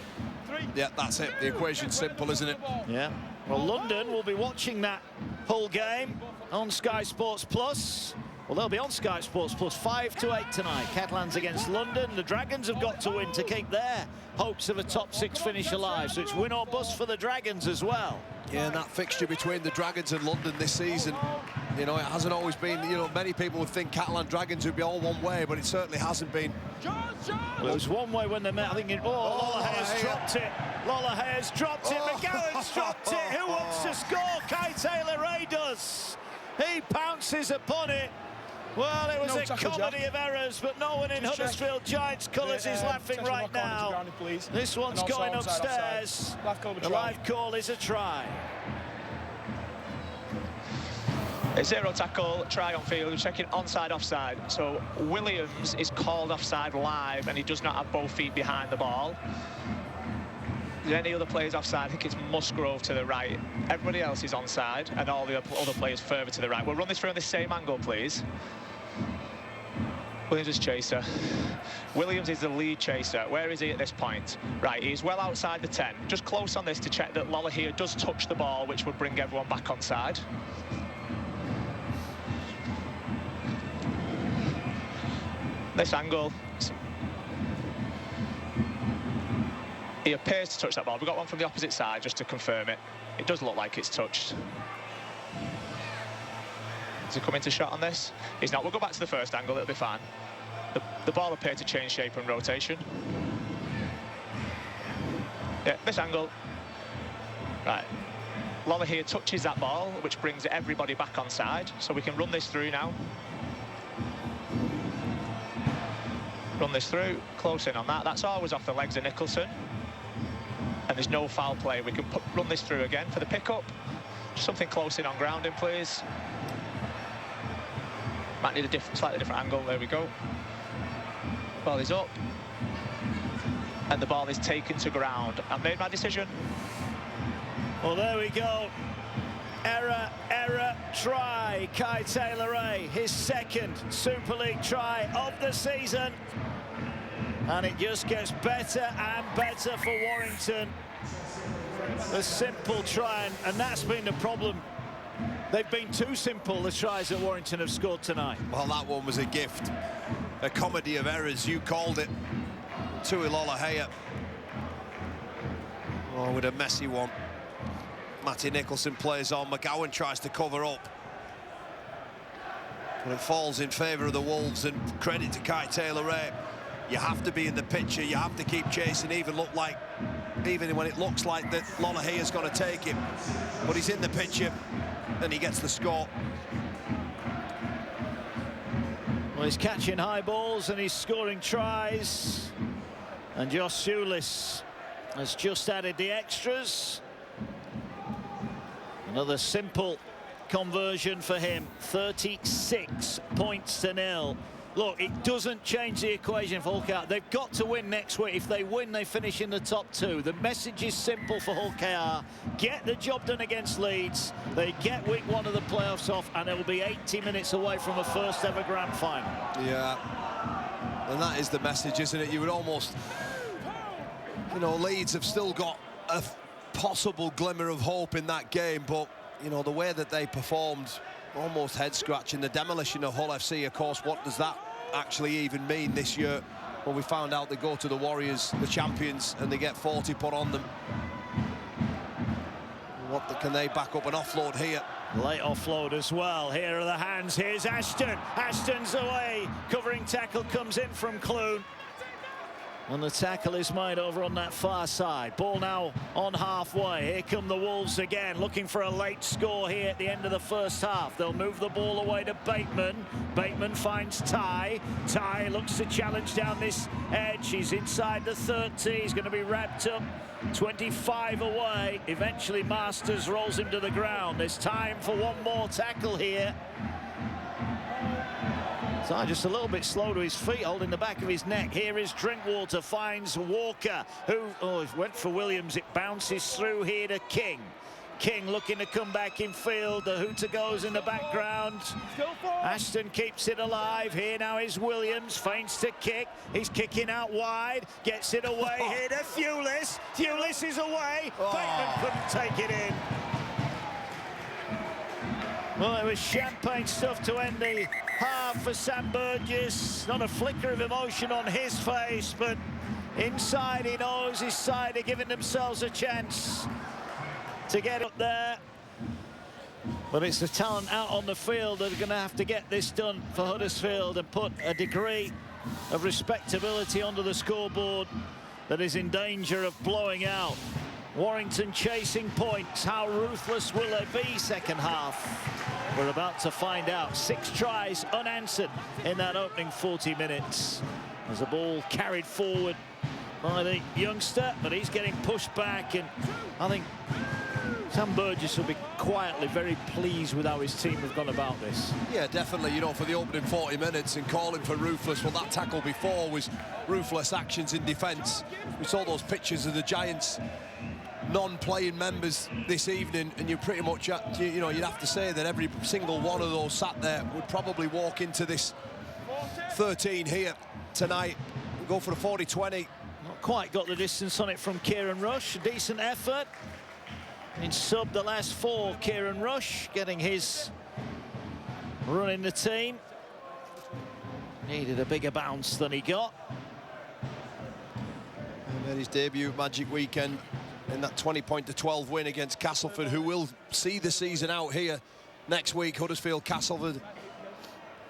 that's it. The equation's simple, isn't it? Yeah. Well, London will be watching that Hull game on Sky Sports Plus. Well, they'll be on Sky Sports Plus 5 to 8 tonight. Catalans against London. The Dragons have got to win to keep their hopes of a top 6 finish alive. So it's win or bust for the Dragons as well. Yeah, and that fixture between the Dragons and London this season, you know, it hasn't always been, you know, many people would think Catalan Dragons would be all one way, but it certainly hasn't been. Well, it was one way when they met. I think Lola Hayes dropped it. Lola Hayes dropped it. McGowan's dropped it. Who wants to score? Kai Taylor-Ray does. He pounces upon it. Well, it was a comedy of errors, but no one in Huddersfield Giants colours is laughing right now. This one's going upstairs. The live call is a try. A 0 tackle, try on field. We're checking onside, offside. So Williams is called offside live, and he does not have both feet behind the ball. Any other players offside? I think it's Musgrove to the right. Everybody else is onside, and all the other players further to the right. We'll run this through on the same angle, please. Williams is chaser. Williams is the lead chaser. Where is he at this point? Right, he's well outside the 10. Just close on this to check that Lola here does touch the ball, which would bring everyone back onside. This angle. He appears to touch that ball. We've got one from the opposite side just to confirm it. It does look like it's touched. Is he coming to shot on this? He's not. We'll go back to the first angle. It'll be fine. The ball appeared to change shape and rotation. Yeah, this angle. Right. Lola here touches that ball, which brings everybody back on side. So we can run this through now. Run this through. Close in on that. That's always off the legs of Nicholson. And there's no foul play. We can run this through again for the pickup. Something close in on grounding, please. Might need a slightly different angle. There we go. Ball is up. And the ball is taken to ground. I've made my decision. Well, there we go. Error, try. Kai Taylor-Ray, his second Super League try of the season. And it just gets better and better for Warrington. The simple try, and that's been the problem. They've been too simple, the tries that Warrington have scored tonight. Well, that one was a gift. A comedy of errors, you called it. Tui Lolohea. Oh, with a messy one. Matty Nicholson plays on. McGowan tries to cover up. But it falls in favour of the Wolves, and credit to Kai Taylor-Ray. You have to be in the picture, you have to keep chasing, even when it looks like that Lolahea's going to take it. But he's in the picture, and he gets the score. Well, he's catching high balls and he's scoring tries. And Josh Shoeless has just added the extras. Another simple conversion for him. 36 points to 0. Look, it doesn't change the equation for Hull KR. They've got to win next week. If they win, they finish in the top 2. The message is simple for Hull KR. Get the job done against Leeds. They get week 1 of the playoffs off, and it will be 80 minutes away from a first ever grand final. Yeah, and that is the message, isn't it? You would almost, you know, Leeds have still got a possible glimmer of hope in that game, but, you know, the way that they performed, almost head-scratching. The demolition of Hull FC, of course, what does that actually even mean this year? Well, we found out they go to the Warriors, the champions, and they get 40 put on them. Can they back up an offload here? Late offload as well. Here are the hands. Here's Ashton. Ashton's away. Covering tackle comes in from Clune. And the tackle is made over on that far side. Ball now on halfway. Here come the Wolves again, looking for a late score here at the end of the first half. They'll move the ball away to Bateman. Bateman finds Ty. Ty looks to challenge down this edge. He's inside the 30. He's going to be wrapped up. 25 away. Eventually Masters rolls him to the ground. There's time for one more tackle here. Ty just a little bit slow to his feet, holding the back of his neck. Here is Drinkwater, finds Walker, who went for Williams. It bounces through here to King. King looking to come back in field. The hooter goes in the background. Ashton keeps it alive. Here now is Williams, feints to kick. He's kicking out wide, gets it away here to Thewlis. Thewlis is away. Bateman couldn't take it in. Well, it was champagne stuff to end the half for Sam Burgess. Not a flicker of emotion on his face, but inside he knows his side are giving themselves a chance to get up there. But it's the talent out on the field that are going to have to get this done for Huddersfield and put a degree of respectability onto the scoreboard that is in danger of blowing out. Warrington chasing points. How ruthless will they be second half? We're about to find out. 6 tries unanswered in that opening 40 minutes. As the ball carried forward by the youngster, but he's getting pushed back, and I think Sam Burgess will be quietly very pleased with how his team have gone about this. Yeah, definitely. You know, for the opening 40 minutes and calling for ruthless. Well, that tackle before was ruthless actions in defence. We saw those pictures of the Giants non-playing members this evening, and you pretty much, you know, you'd have to say that every single one of those sat there would probably walk into this 13 here tonight and go for a 40-20. Not quite got the distance on it from Kieran Rush. Decent effort. In sub the last 4, Kieran Rush getting his run in the team. Needed a bigger bounce than he got. And then his debut Magic weekend in that 20-12 win against Castleford, who will see the season out here next week. Huddersfield, Castleford,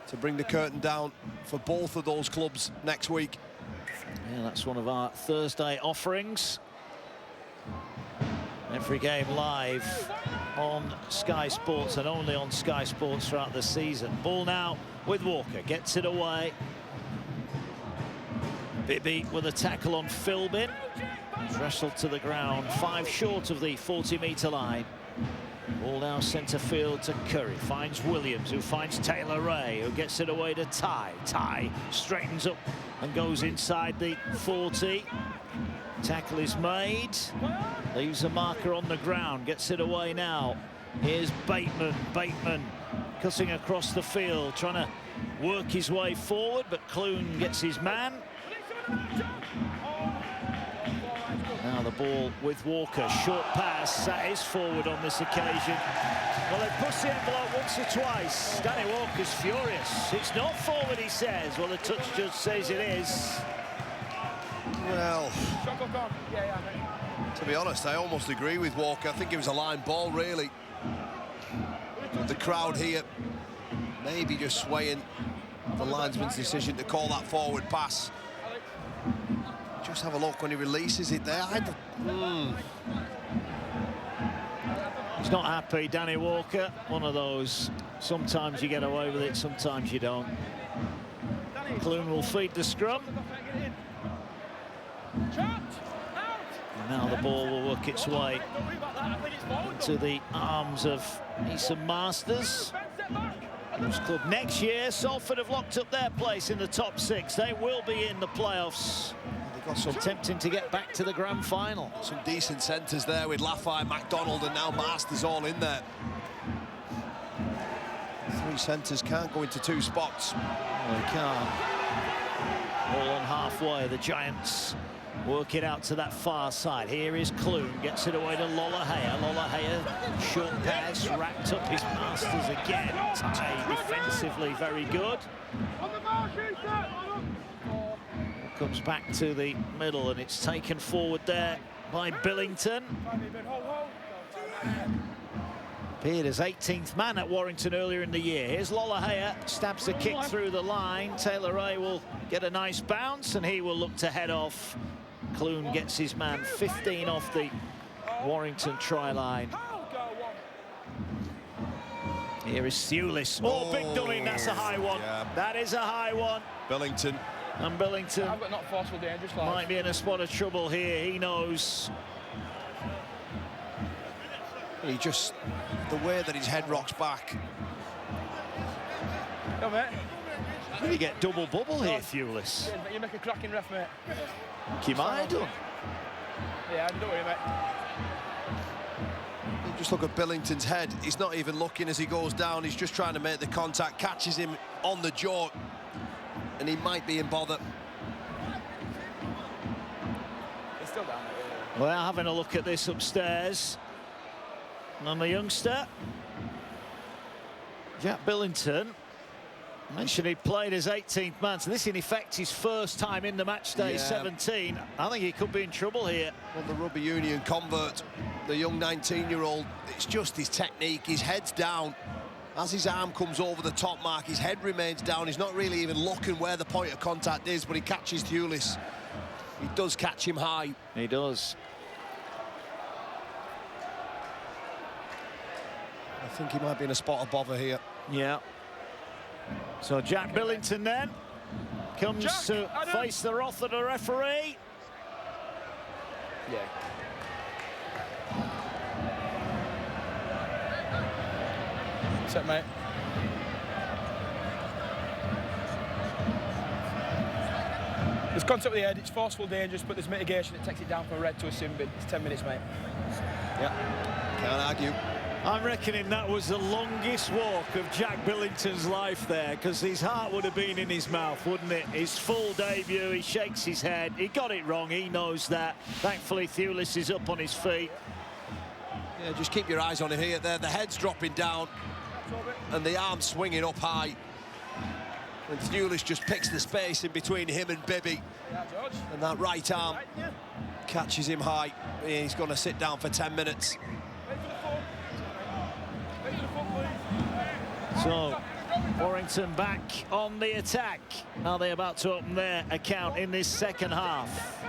to bring the curtain down for both of those clubs next week. Yeah, that's one of our Thursday offerings. Every game live on Sky Sports, and only on Sky Sports throughout the season. Ball now with Walker, gets it away. Bibby with a tackle on Philbin. Wrestled to the ground, 5 short of the 40-metre line. Ball now centre field to Curry, finds Williams, who finds Taylor Ray, who gets it away to Ty. Ty straightens up and goes inside the 40. Tackle is made, leaves a marker on the ground, gets it away now. Here's Bateman. Bateman cutting across the field, trying to work his way forward, but Clune gets his man. Now the ball with Walker, short pass, that is forward on this occasion. Well, they pushed the envelope once or twice. Danny Walker's furious. It's not forward, he says. Well, the touch judge says it is. Well, to be honest, I almost agree with Walker. I think it was a line ball, really. The crowd here maybe just swaying the linesman's decision to call that forward pass. Just have a look when he releases it there. He's not happy, Danny Walker. One of those, sometimes you get away with it, sometimes you don't. Clune will feed the scrum. And now the ball will work its way into the arms of Eason Masters. Wolves club next year. Salford have locked up their place in the top 6. They will be in the playoffs. They've got some tempting to get back to the grand final. Some decent centres there with Laffey, MacDonald, and now Masters all in there. 3 centres can't go into 2 spots. Well, they can't. All on halfway, the Giants work it out to that far side. Here is Clune, gets it away to Lollahea. Lollahea, short pass, wrapped up his Masters again. Ty defensively very good. Comes back to the middle, and it's taken forward there by Billington. Appeared as 18th man at Warrington earlier in the year. Here's Lollahea, stabs the kick through the line. Taylor Ray will get a nice bounce, and he will look to head off. Clune gets his man 15 off the Warrington try line. Here is Thewlis. Oh, big dummy, that's a high one. Yeah. That is a high one. Billington. And Billington I've got not forceful dangerous. might be in a spot of trouble here. He knows. He just, the way that his head rocks back. Go, mate. Really get double bubble here, Thewlis. You make a cracking ref, mate. He might have done. Yeah, don't worry, mate. You just look at Billington's head. He's not even looking as he goes down. He's just trying to make the contact, catches him on the jaw, and he might be in bother. He's still down there. Well, having a look at this upstairs. And the youngster, Jack Billington, mentioned he played as 18th man, so this in effect his first time in the match day 17. I think he could be in trouble here. Well, the rugby union convert, the young 19-year-old, it's just his technique. His head's down. As his arm comes over the top mark, his head remains down. He's not really even looking where the point of contact is, but he catches Thewlis. He does catch him high. He does. I think he might be in a spot of bother here. Yeah. So Jack Billington then comes to face the wrath of the referee. Yeah. Set, mate. There's contact with the head, it's forceful, dangerous, but there's mitigation. It takes it down from a red to a sin bin. It's 10 minutes, mate. Yeah, can't argue. I'm reckoning that was the longest walk of Jack Billington's life there, because his heart would have been in his mouth, wouldn't it? His full debut, he shakes his head. He got it wrong, he knows that. Thankfully, Thewlis is up on his feet. Yeah, just keep your eyes on it here. There, the head's dropping down, and the arm's swinging up high. And Thewlis just picks the space in between him and Bibby. And that right arm catches him high. He's going to sit down for 10 minutes. So, Warrington back on the attack. Are they about to open their account in this second half?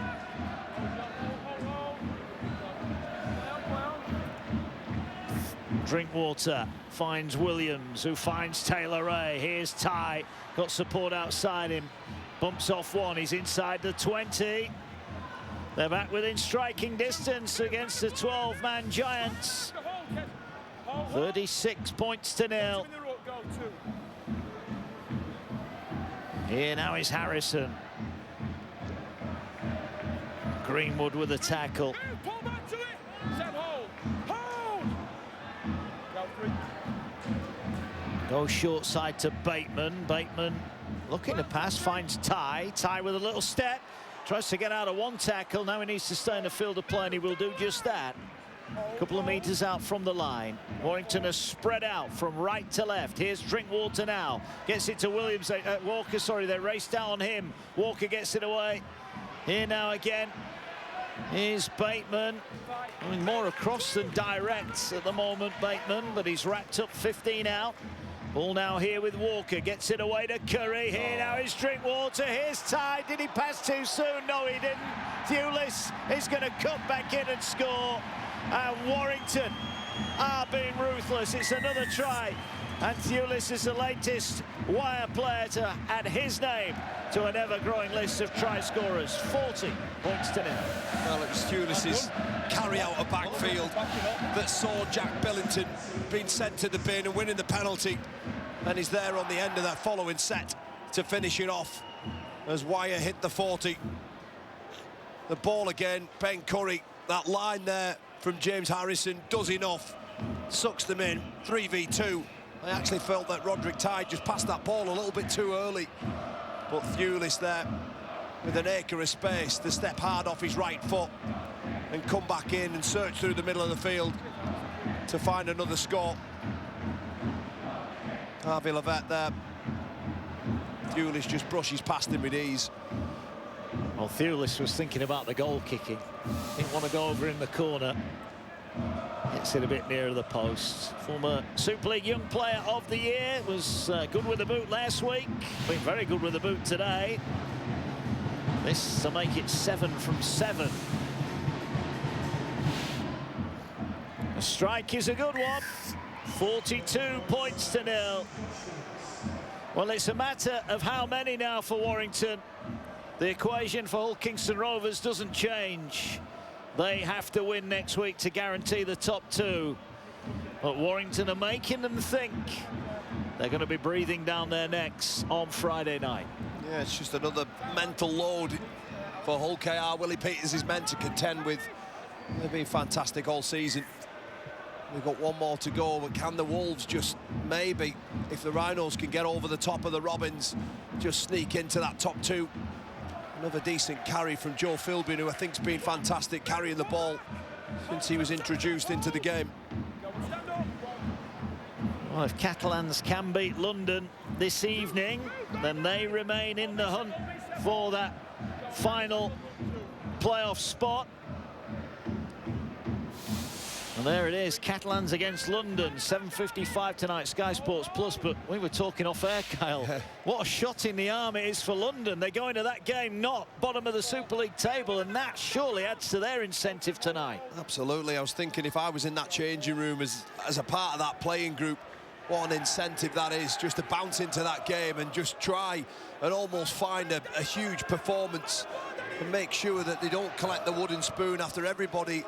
Drinkwater finds Williams, who finds Taylor Ray. Here's Ty, got support outside him. Bumps off one, he's inside the 20. They're back within striking distance against the 12-man Giants. 36 points to 0. Here now is Harrison. Greenwood with a tackle. Goes short side to Bateman. Bateman looking to pass, finds Ty. Ty with a little step. Tries to get out of one tackle. Now he needs to stay in the field of play, and he will do just that. A couple of metres out from the line. Warrington has spread out from right to left. Here's Drinkwater now. Gets it to Williams. Walker, sorry, they raced out on him. Walker gets it away. Here now again. Here's Bateman. I mean, more across than direct at the moment, Bateman, but he's wrapped up 15 out. Ball now here with Walker. Gets it away to Curry. Here now is Drinkwater. Here's Ty. Did he pass too soon? No, he didn't. Thewlis is going to cut back in and score. And Warrington are being ruthless. It's another try. And Thewlis is the latest wire player to add his name to an ever-growing list of try scorers. 40 points to 0. Well, it was Thewlis's carry out of backfield that saw Jack Billington being sent to the bin and winning the penalty. And he's there on the end of that following set to finish it off as Wire hit the 40. The ball again, Ben Curry, that line there from James Harrison does enough, sucks them in, 3v2. I actually felt that Roderick Tide just passed that ball a little bit too early. But Thewlis there with an acre of space to step hard off his right foot and come back in and search through the middle of the field to find another score. Harvey Levette there. Thewlis just brushes past him with ease. Well, Thewlis was thinking about the goal kicking. Didn't want to go over in the corner. Gets it a bit nearer the post. Former Super League Young Player of the Year. Was good with the boot last week. Been very good with the boot today. This to make it 7 from 7. The strike is a good one. 42 points to 0. Well, it's a matter of how many now for Warrington. The equation for Hull Kingston Rovers doesn't change. They have to win next week to guarantee the top 2. But Warrington are making them think they're going to be breathing down their necks on Friday night. Yeah, it's just another mental load for Hull KR. Willie Peters is meant to contend with. They've been fantastic all season. We've got one more to go, but can the Wolves just maybe, if the Rhinos can get over the top of the Robins, just sneak into that top 2? Another decent carry from Joe Philbin, who I think's been fantastic carrying the ball since he was introduced into the game. Well, if Catalans can beat London this evening, then they remain in the hunt for that final playoff spot. And there it is, Catalans against London, 7:55 tonight, Sky Sports Plus. But we were talking off air, Kyle. What a shot in the arm it is for London. They go into that game not bottom of the Super League table, and that surely adds to their incentive tonight. Absolutely. I was thinking if I was in that changing room as a part of that playing group, what an incentive that is, just to bounce into that game and just try and almost find a huge performance and make sure that they don't collect the wooden spoon after everybody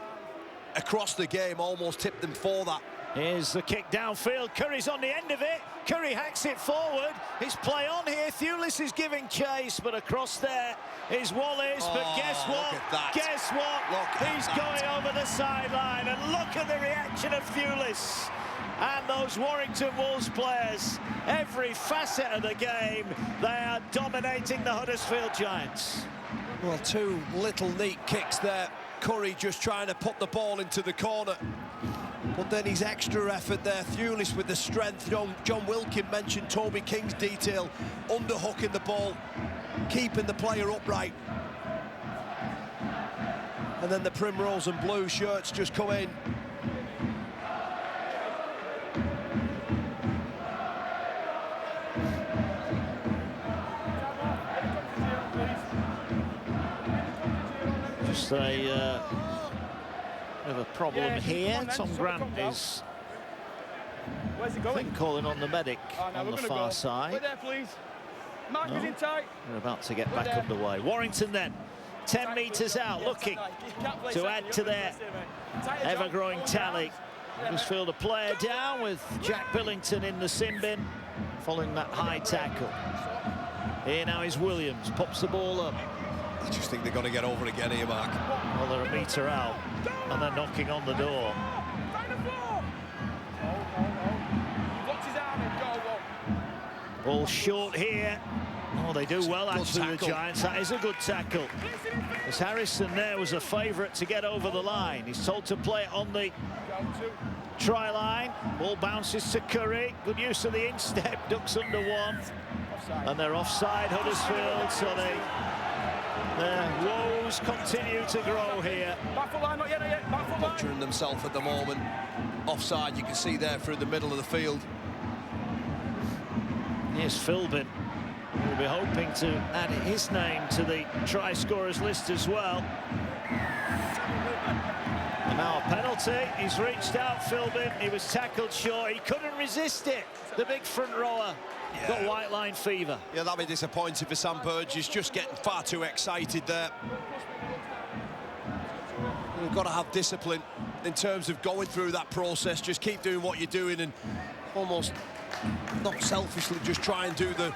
across the game almost tipped them for that. Here's the kick downfield. Curry's on the end of it. Curry hacks it forward. His play on here. Thewlis is giving chase, but across there is Wallace. But guess what? Guess what? He's going over the sideline. And look at the reaction of Thewlis. And those Warrington Wolves players, every facet of the game, they are dominating the Huddersfield Giants. Well, 2 little neat kicks there. Curry just trying to put the ball into the corner. But then his extra effort there, Thewlis with the strength. John Wilkin mentioned Toby King's detail, underhooking the ball, keeping the player upright. And then the Primrose and Blue shirts just come in. Just a bit of a problem here. Tom Grant is, I think, calling on the medic on the far side. Wait there, please. Mark is in tight. We're about to get back underway. Warrington then, 10 metres out, looking to add to their ever-growing tally. Huddersfield a player down with Jack Billington in the sin bin, following that high tackle. Here now is Williams, pops the ball up. I just think they're going to get over again here, Mark. Well, they're a metre out, and they're knocking on the door. Ball short here. Oh, they do well, actually, the Giants. That is a good tackle. As Harrison there was a favourite to get over the line. He's told to play it on the try line. Ball bounces to Curry. Good use of the instep, ducks under one. And they're offside, Huddersfield, so their woes continue to grow here. Back foot line, not yet, back foot line. Butchering themselves at the moment. Offside, you can see there through the middle of the field. Here's Philbin. We'll be hoping to add his name to the try scorers list as well. And now a penalty. He's reached out, Philbin. He was tackled short. He couldn't resist it. The big front rower. Yeah. Got white line fever. Yeah, that'll be disappointing for Sam Burgess, just getting far too excited there. You've got to have discipline in terms of going through that process. Just keep doing what you're doing and almost not selfishly just try and do the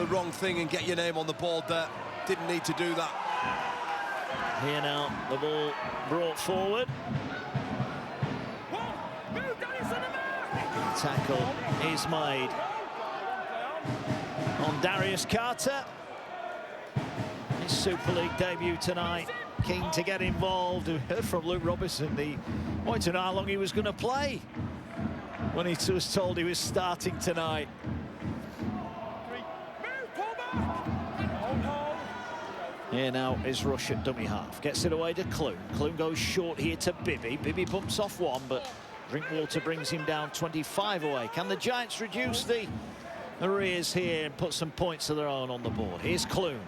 wrong thing and get your name on the board there. Didn't need to do that. Here now, the ball brought forward. Tackle is made on Darius Carter. His Super League debut tonight. Keen to get involved. We heard from Luke Robinson. He wanted to know how long he was going to play when he was told he was starting tonight. Here now is Rush at dummy half. Gets it away to Clune. Clune goes short here to Bibby. Bibby bumps off one, but Drinkwater brings him down 25 away. Can the Giants reduce the arrears here and put some points of their own on the board? Here's Clune.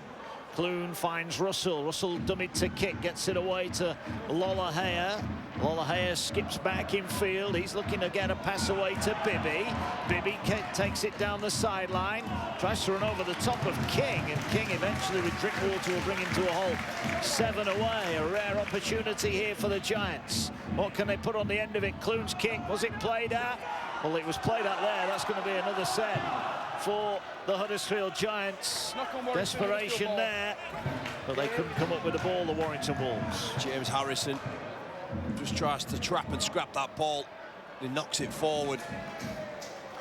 Clune finds Russell. Russell dummied to kick, gets it away to Lollahea. Lollahea skips back in field. He's looking to get a pass away to Bibby. Bibby takes it down the sideline, tries to run over the top of King, and King eventually with Drinkwater will bring him to a halt. 7 away, a rare opportunity here for the Giants. What can they put on the end of it? Clune's kick, was it played at? Well, it was played out there. That's going to be another set for the Huddersfield Giants. Desperation there, but they couldn't come up with the ball, the Warrington Wolves. James Harrison just tries to trap and scrap that ball. He knocks it forward.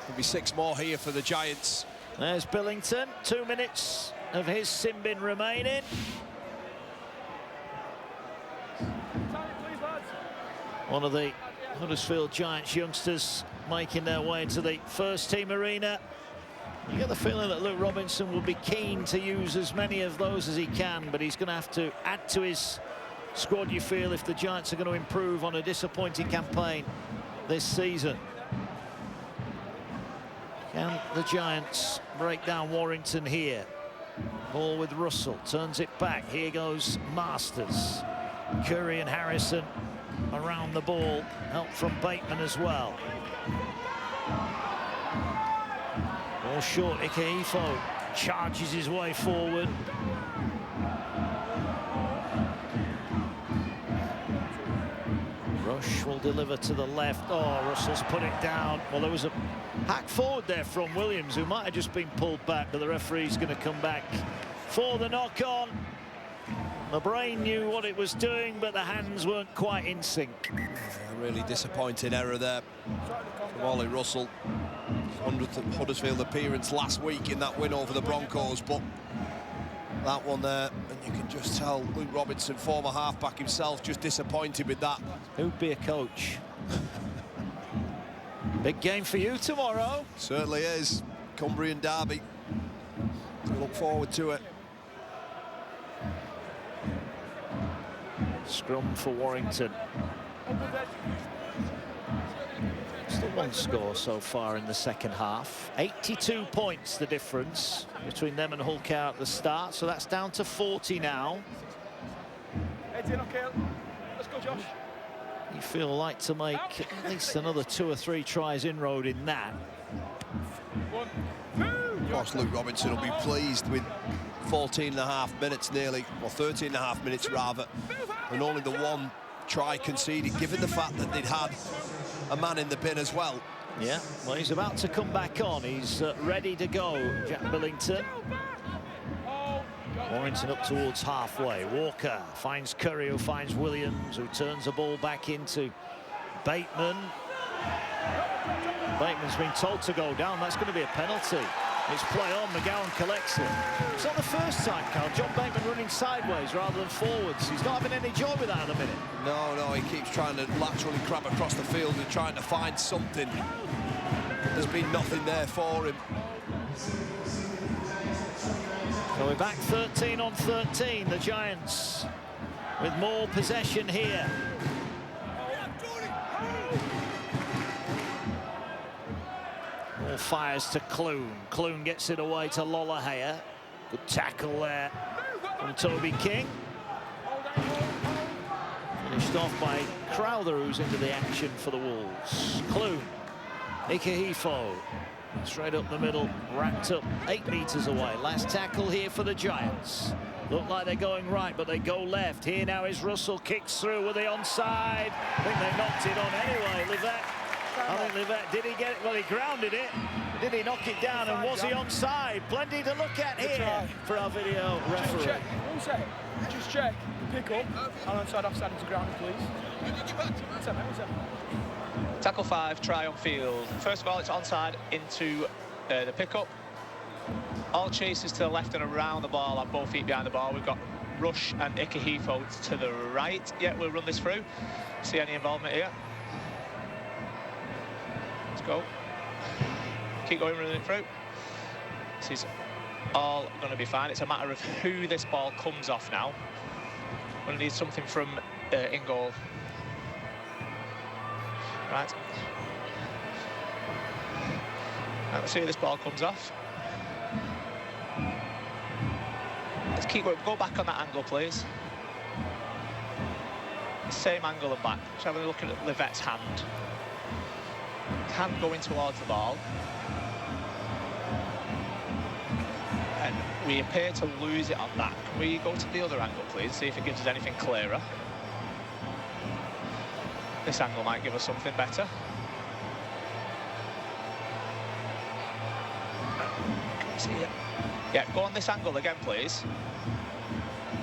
There'll be 6 more here for the Giants. There's Billington. 2 minutes of his sin bin remaining. One of the Huddersfield Giants youngsters making their way to the first team arena. You get the feeling that Luke Robinson will be keen to use as many of those as he can, but he's going to have to add to his squad, you feel, if the Giants are going to improve on a disappointing campaign this season. Can the Giants break down Warrington here? Ball with Russell, turns it back. Here goes Masters. Curry and Harrison around the ball, help from Bateman as well. Ball short, Ikeifo charges his way forward. Rush will deliver to the left. Oh, Russell's put it down. Well, there was a hack forward there from Williams, who might have just been pulled back, but the referee's going to come back for the knock-on. The brain knew what it was doing, but the hands weren't quite in sync. A really disappointing error there from Ollie Russell. 100th Huddersfield appearance last week in that win over the Broncos, but that one there, and you can just tell Luke Robinson, former halfback himself, just disappointed with that. Who'd be a coach? Big game for you tomorrow. Certainly is. Cumbrian derby. We look forward to it. Scrum for Warrington. Still 1 score so far in the second half. 82 points the difference between them and Hull KR at the start, so that's down to 40 now. Heads in, okay. Let's go, Josh. You feel like to make at least another 2 or 3 tries inroad in that. 1, 2. Of course, Luke Robinson will be pleased with 14.5 minutes nearly, or 13.5 minutes rather, and only the 1 try conceded, given the fact that they'd had a man in the bin as well. Yeah, well, he's about to come back on. He's ready to go, Jack Billington. Warrington up towards halfway. Walker finds Curry, who finds Williams, who turns the ball back into Bateman. Bateman's been told to go down. That's going to be a penalty. It's play on. McGowan collects it. It's not the first time, Carl. John Bateman running sideways rather than forwards. He's not having any joy with that at the minute. No, he keeps trying to laterally crab across the field and trying to find something. There's been nothing there for him. So we're back 13 on 13. The Giants with more possession here. All fires to Clune. Clune gets it away to Lollahea. Good tackle there from Toby King. Finished off by Crowther, who's into the action for the Wolves. Clune. Ikeifo. Straight up the middle, wrapped up 8 meters away. Last tackle here for the Giants. Look like they're going right, but they go left. Here now is Russell, kicks through with the onside. I think they knocked it on anyway, Livette. I think Livette, did he get it? Well, he grounded it. Did he knock it down, and was he onside? Plenty to look at here for our video referee. Just check. 1 second. Just check. Pick up. And onside, offside into ground, please. 1 second. Tackle 5, try on field. First of all, it's onside into the pickup. All chases to the left and around the ball, on both feet behind the ball. We've got Rush and Ikeifo to the right. Yeah, we'll run this through. See any involvement here? Let's go. Keep going, running it through. This is all going to be fine. It's a matter of who this ball comes off now. We're going to need something from in goal. Right. Let's see who this ball comes off. Let's keep going. Go back on that angle, please. Same angle and back. Just having a look at Livette's hand. Hand going towards the ball. And we appear to lose it on that. Can we go to the other angle, please? See if it gives us anything clearer. This angle might give us something better. See it? Yeah, go on this angle again, please.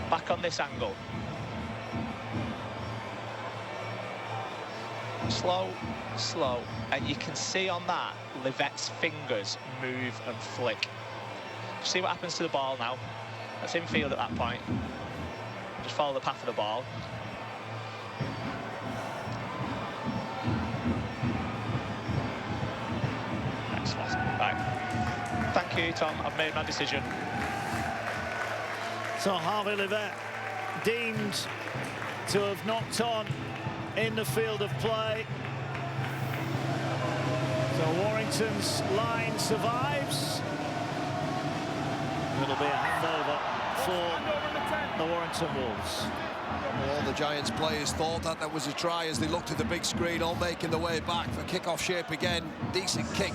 Back on this angle. Slow, slow, and you can see on that Livette's fingers move and flick. See what happens to the ball now. That's in field at that point. Just follow the path of the ball. Excellent. Right. Thank you, Tom. I've made my decision. So Harvey Livette deemed to have knocked on in the field of play. So Warrington's line survives. It'll be a handover for the Warrington Wolves. All the Giants players thought that was a try as they looked at the big screen, all making their way back for kick-off shape again. Decent kick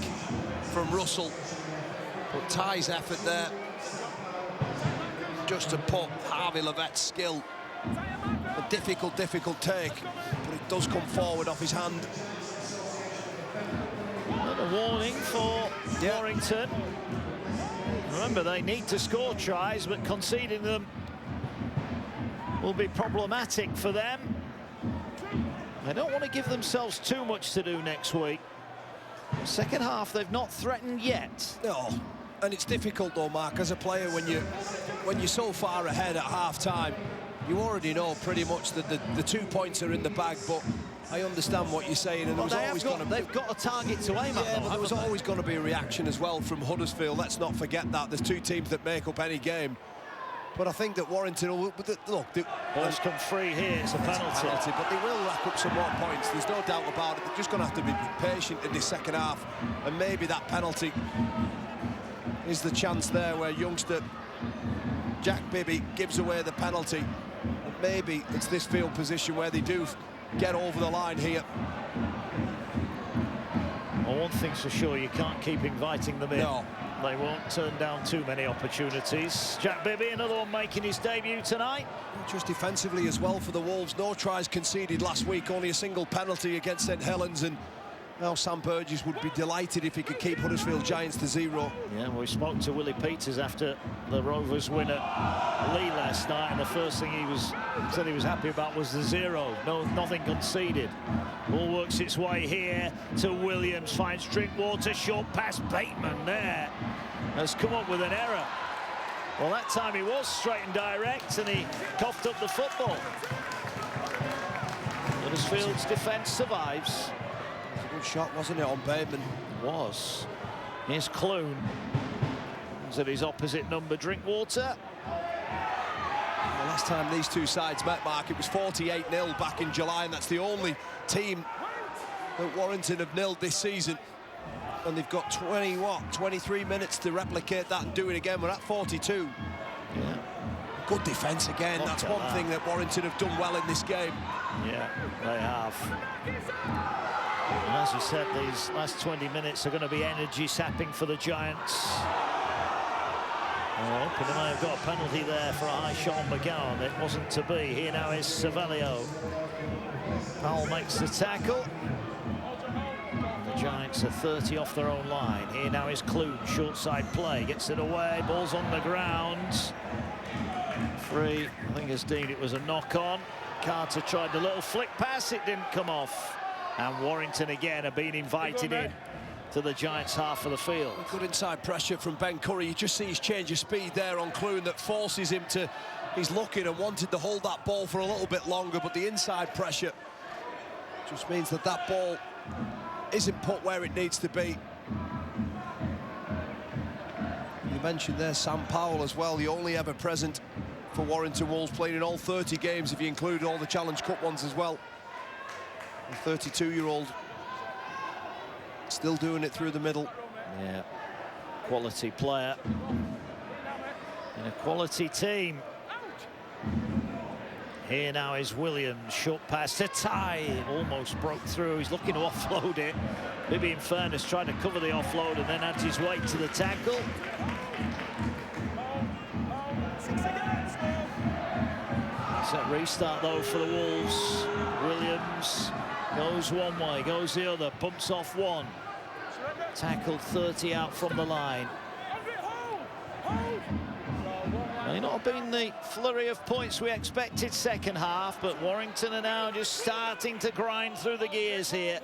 from Russell, but Ty's effort there just to put Harvey Livette's skill. A difficult take, but it does come forward off his hand. And a warning for Warrington. Remember, they need to score tries, but conceding them will be problematic for them. They don't want to give themselves too much to do next week. Second half, they've not threatened yet. No, and it's difficult though, Mark, as a player when you're so far ahead at half-time. You already know pretty much that the 2 points are in the bag, but I understand what you're saying. And they've got a target to aim at. But there was always going to be a reaction as well from Huddersfield. Let's not forget that. There's two teams that make up any game. But I think that Warrington will... Look, ball's come free here. It's a penalty. But they will rack up some more points. There's no doubt about it. They're just going to have to be patient in this second half. And maybe that penalty is the chance there where youngster Jack Bibby gives away the penalty. Maybe it's this field position where they do get over the line here. Well, one thing's for sure, you can't keep inviting them in. No. They won't turn down too many opportunities. Jack Bibby, another one making his debut tonight. Just defensively as well for the Wolves. No tries conceded last week, only a single penalty against St Helens, and now Sam Burgess would be delighted if he could keep Huddersfield Giants to 0. Yeah, we spoke to Willie Peters after the Rovers win at Lee last night, and the first thing he said he was happy about was the 0. Nothing conceded. Ball works its way here to Williams, finds Drinkwater, short pass. Bateman there has come up with an error. Well, that time he was straight and direct, and he coughed up the football. Huddersfield's defence survives. Good shot, wasn't it, on Bateman? It was. Here's Clune. He's at his opposite number, Drinkwater. The last time these two sides met, Mark, it was 48-0 back in July, and that's the only team that Warrington have nilled this season. And they've got 23 minutes to replicate that and do it again. We're at 42. Yeah. Good defence again. That's one thing that Warrington have done well in this game. Yeah, they have. And as you said, these last 20 minutes are going to be energy sapping for the Giants. Oh, but they may have got a penalty there for a high shot on McGowan. It wasn't to be. Here now is Cervello. Powell makes the tackle. The Giants are 30 off their own line. Here now is Clune, short side play, gets it away, ball's on the ground. Free, I think it's deemed it was a knock-on. Carter tried the little flick pass, it didn't come off. And Warrington again are being invited in to the Giants' half of the field. Good inside pressure from Ben Curry. You just see his change of speed there on Clune that forces him to... He's looking and wanted to hold that ball for a little bit longer, but the inside pressure just means that that ball isn't put where it needs to be. You mentioned there Sam Powell as well, the only ever present for Warrington Wolves, playing in all 30 games if you include all the Challenge Cup ones as well. The 32-year-old still doing it through the middle. Yeah, quality player in a quality team. Here now is Williams, short pass to Ty, almost broke through. He's looking to offload it. Maybe in fairness tried to cover the offload and then adds his weight to the tackle. Set restart though for the Wolves. Williams goes one way, goes the other, bumps off one. Tackled 30 out from the line. May not have been the flurry of points we expected second half, but Warrington are now just starting to grind through the gears here.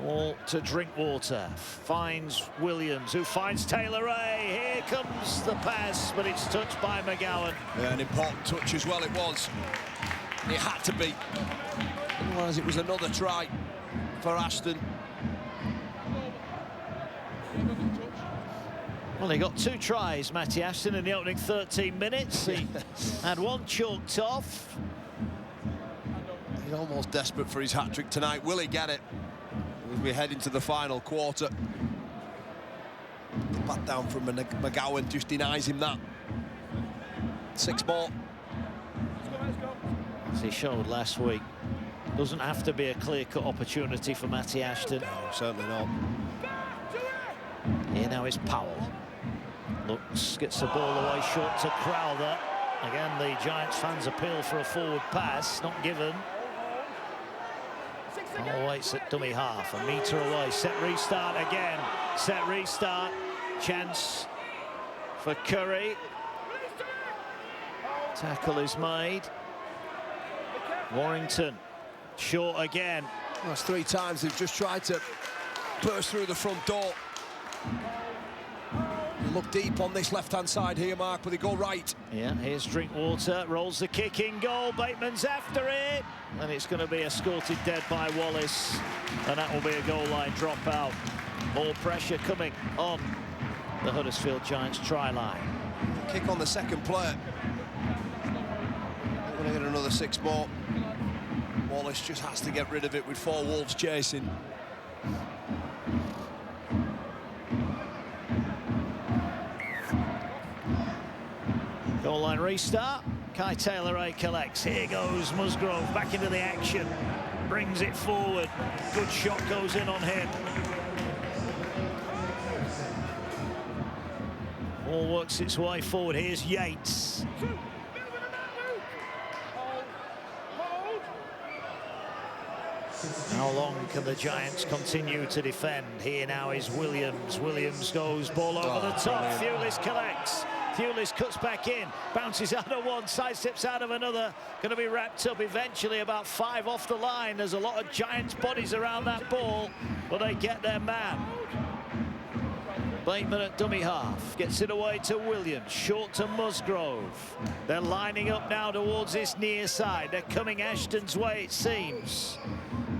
Ball to Drinkwater, finds Williams, who finds Taylor Ray. Here comes the pass, but it's touched by McGowan. Yeah, an important touch as well it was. It had to be. Otherwise it was another try for Ashton. Well, he got 2 tries, Matty Ashton, in the opening 13 minutes. He had one chalked off. He's almost desperate for his hat-trick tonight. Will he get it as we head into the final quarter? The bat down from McGowan just denies him that. 6 more. As he showed last week, doesn't have to be a clear-cut opportunity for Matty Ashton. No, certainly not. Here now is Powell. Looks, gets the ball away short to Crowther. Again, the Giants fans appeal for a forward pass, not given. Powell waits at dummy half, a metre away. Set restart again. Set restart. Chance for Curry. Tackle is made. Warrington short again. That's 3 times they've just tried to burst through the front door. They look deep on this left-hand side here, Mark, but they go right. Yeah, here's Drinkwater, rolls the kick in goal. Bateman's after it, and it's going to be escorted dead by Wallace, and that will be a goal line dropout. More pressure coming on the Huddersfield Giants try line. Kick on the second player. They're going to get another 6 more. Wallace just has to get rid of it with 4 Wolves chasing. Goal line restart. Kai Taylor-Ray collects. Here goes Musgrove back into the action. Brings it forward. Good shot goes in on him. Ball works its way forward. Here's Yates. How long can the Giants continue to defend? Here now is Williams. Williams goes ball over the top. Thewlis collects. Thewlis cuts back in, bounces out of one, sidesteps out of another. Going to be wrapped up eventually, about 5 off the line. There's a lot of Giants bodies around that ball, but they get their man. Bateman at dummy half, gets it away to Williams, short to Musgrove. They're lining up now towards this near side. They're coming Ashton's way, it seems.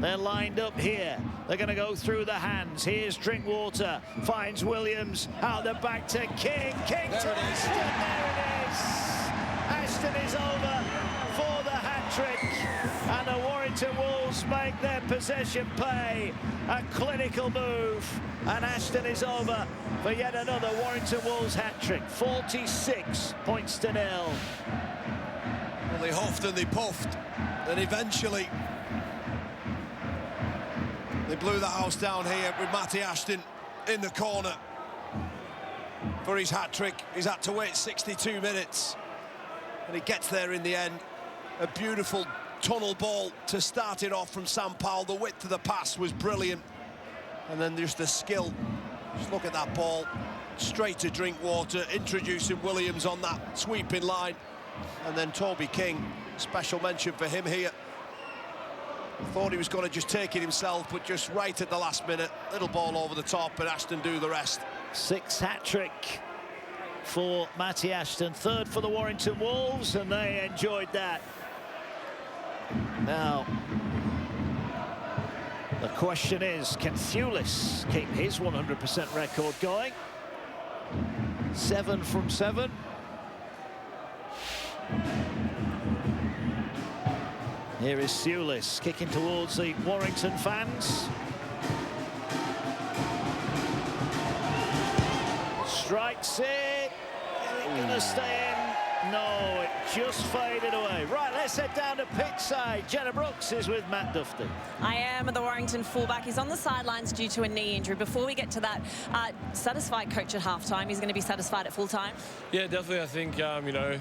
They're lined up here. They're going to go through the hands. Here's Drinkwater, finds Williams, out the back to King. King to Ashton, there it is. Ashton is over for the hat-trick. And the Warrington Wolves make their possession pay. A clinical move. And Ashton is over for yet another Warrington Wolves hat-trick. 46 points to 0. Well, they huffed and they puffed. And eventually they blew the house down here with Matty Ashton in the corner for his hat-trick. He's had to wait 62 minutes. And he gets there in the end. A beautiful tunnel ball to start it off from Sam Powell. The width of the pass was brilliant. And then just the skill. Just look at that ball. Straight to Drinkwater, introducing Williams on that sweeping line. And then Toby King, special mention for him here. Thought he was going to just take it himself, but just right at the last minute. Little ball over the top, and Ashton do the rest. 6th hat-trick for Matty Ashton. 3rd for the Warrington Wolves, and they enjoyed that. Now, The question is, can Thewlis keep his 100% record going? 7 from 7. Here is Thewlis kicking towards the Warrington fans. Strikes it. Is it going to stay in? No, it just faded away. Right, let's head down to pitch side. Jenna Brooks is with Matt Dufty. I am the Warrington fullback. He's on the sidelines due to a knee injury. Before we get to that, satisfied coach at halftime. He's going to be satisfied at full time. Yeah, definitely. I think, you know,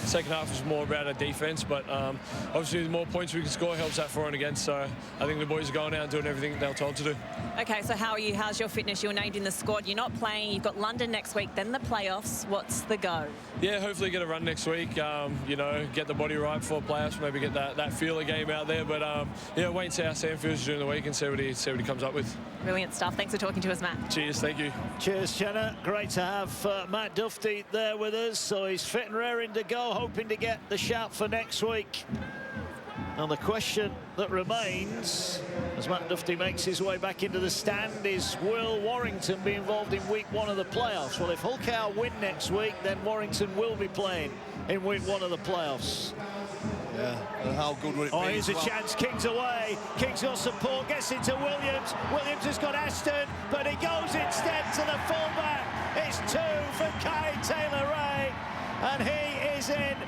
second half was more about our defence, but obviously the more points we can score helps that for and against. So I think the boys are going out and doing everything they're told to do. Okay, so how are you? How's your fitness? You're named in the squad. You're not playing. You've got London next week, then the playoffs. What's the go? Yeah, hopefully get a run next week. You know, get the body right for playoffs. Maybe get that feeler game out there. But yeah, wait and see how Sam feels during the week and see what he comes up with. Brilliant stuff. Thanks for talking to us, Matt. Cheers. Thank you. Cheers, Jenna. Great to have Matt Dufty there with us. So he's fit and raring to go, hoping to get the shout for next week. And the question that remains, as Matt Dufty makes his way back into the stand, is will Warrington be involved in week 1 of the playoffs? Well, if Hull KR win next week, then Warrington will be playing in week 1 of the playoffs. Yeah, and how good would it be? Oh, here's a chance. King's away. King's got support, gets into Williams. Williams has got Ashton, but he goes instead to the fullback. It's 2 for Kai Taylor-Ray, and he is in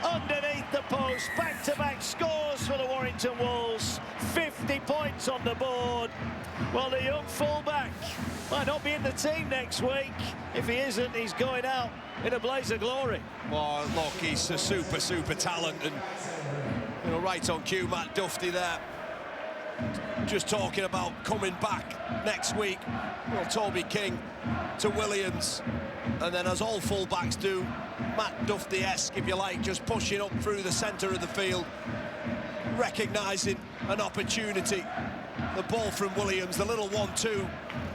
underneath the post. Back-to-back scores for the Warrington Wolves. 50 points on the board. Well, the young fullback might not be in the team next week. If he isn't, he's going out in a blaze of glory. Oh, look, he's a super talent, and you know, right on cue, Matt Dufty there. Just talking about coming back next week. Well, Toby King to Williams, and then as all fullbacks do, Matt Dufty-esque, if you like, just pushing up through the centre of the field, recognising an opportunity. The ball from Williams, the little 1-2,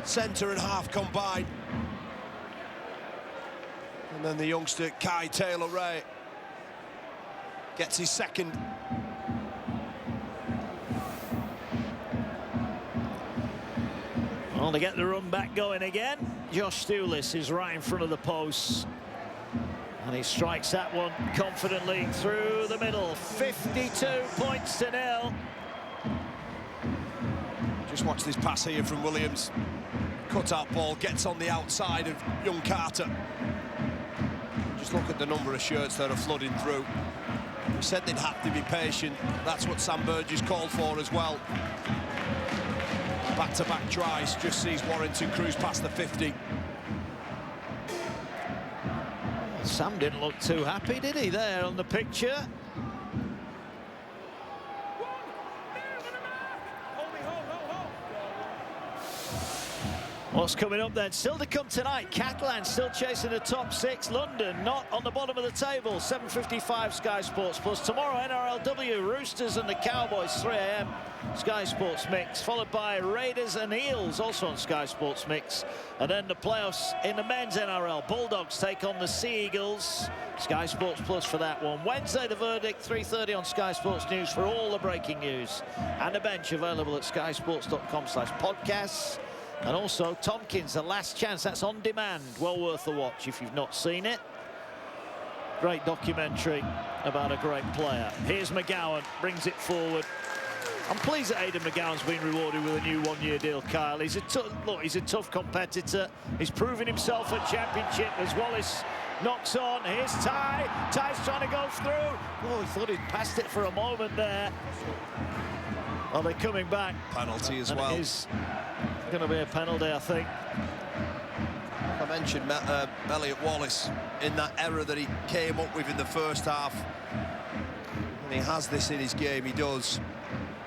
centre and half combined. And then the youngster, Kai Taylor-Ray, gets his second. Well, to get the run back going again, Josh Thewlis is right in front of the posts. And he strikes that one confidently through the middle. 52 points to 0. Just watch this pass here from Williams. Cut-out ball, gets on the outside of young Carter. Just look at the number of shirts that are flooding through. We said they'd have to be patient. That's what Sam Burgess called for as well. Back-to-back tries, just sees Warrington cruise past the 50. Sam didn't look too happy, did he, there on the picture? What's coming up then? Still to come tonight. Catalan still chasing the top 6. London not on the bottom of the table. 7:55 Sky Sports Plus. Tomorrow NRLW, Roosters and the Cowboys, 3 AM. Sky Sports Mix, followed by Raiders and Eels, also on Sky Sports Mix. And then the playoffs in the men's NRL. Bulldogs take on the Sea Eagles. Sky Sports Plus for that one. Wednesday, the verdict, 3:30 on Sky Sports News for all the breaking news. And a bench available at skysports.com/podcasts. And also Tompkins, The Last Chance. That's on demand. Well worth a watch if you've not seen it. Great documentary about a great player. Here's McGowan, brings it forward. I'm pleased that Aidan McGowan's been rewarded with a new 1-year deal, Kyle. He's a tough competitor. He's proven himself at championship as Wallace knocks on. Here's Ty. Ty's trying to go through. Oh, he thought he'd passed it for a moment there. Well, they're coming back. Penalty as and well. It is going to be a penalty, I think. I mentioned Elliot Wallace in that error that he came up with in the first half. And he has this in his game, he does.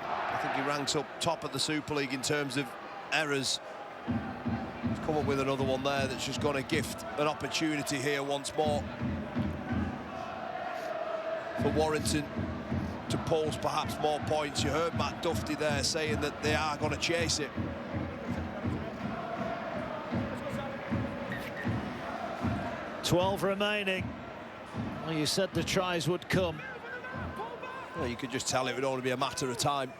I think he ranks up top of the Super League in terms of errors. He's come up with another one there that's just going to gift an opportunity here once more for Warrington to post perhaps more points. You heard Matt Dufty there saying that they are going to chase it. $12 remaining. Well, you said the tries would come. Well, you could just tell it would only be a matter of time.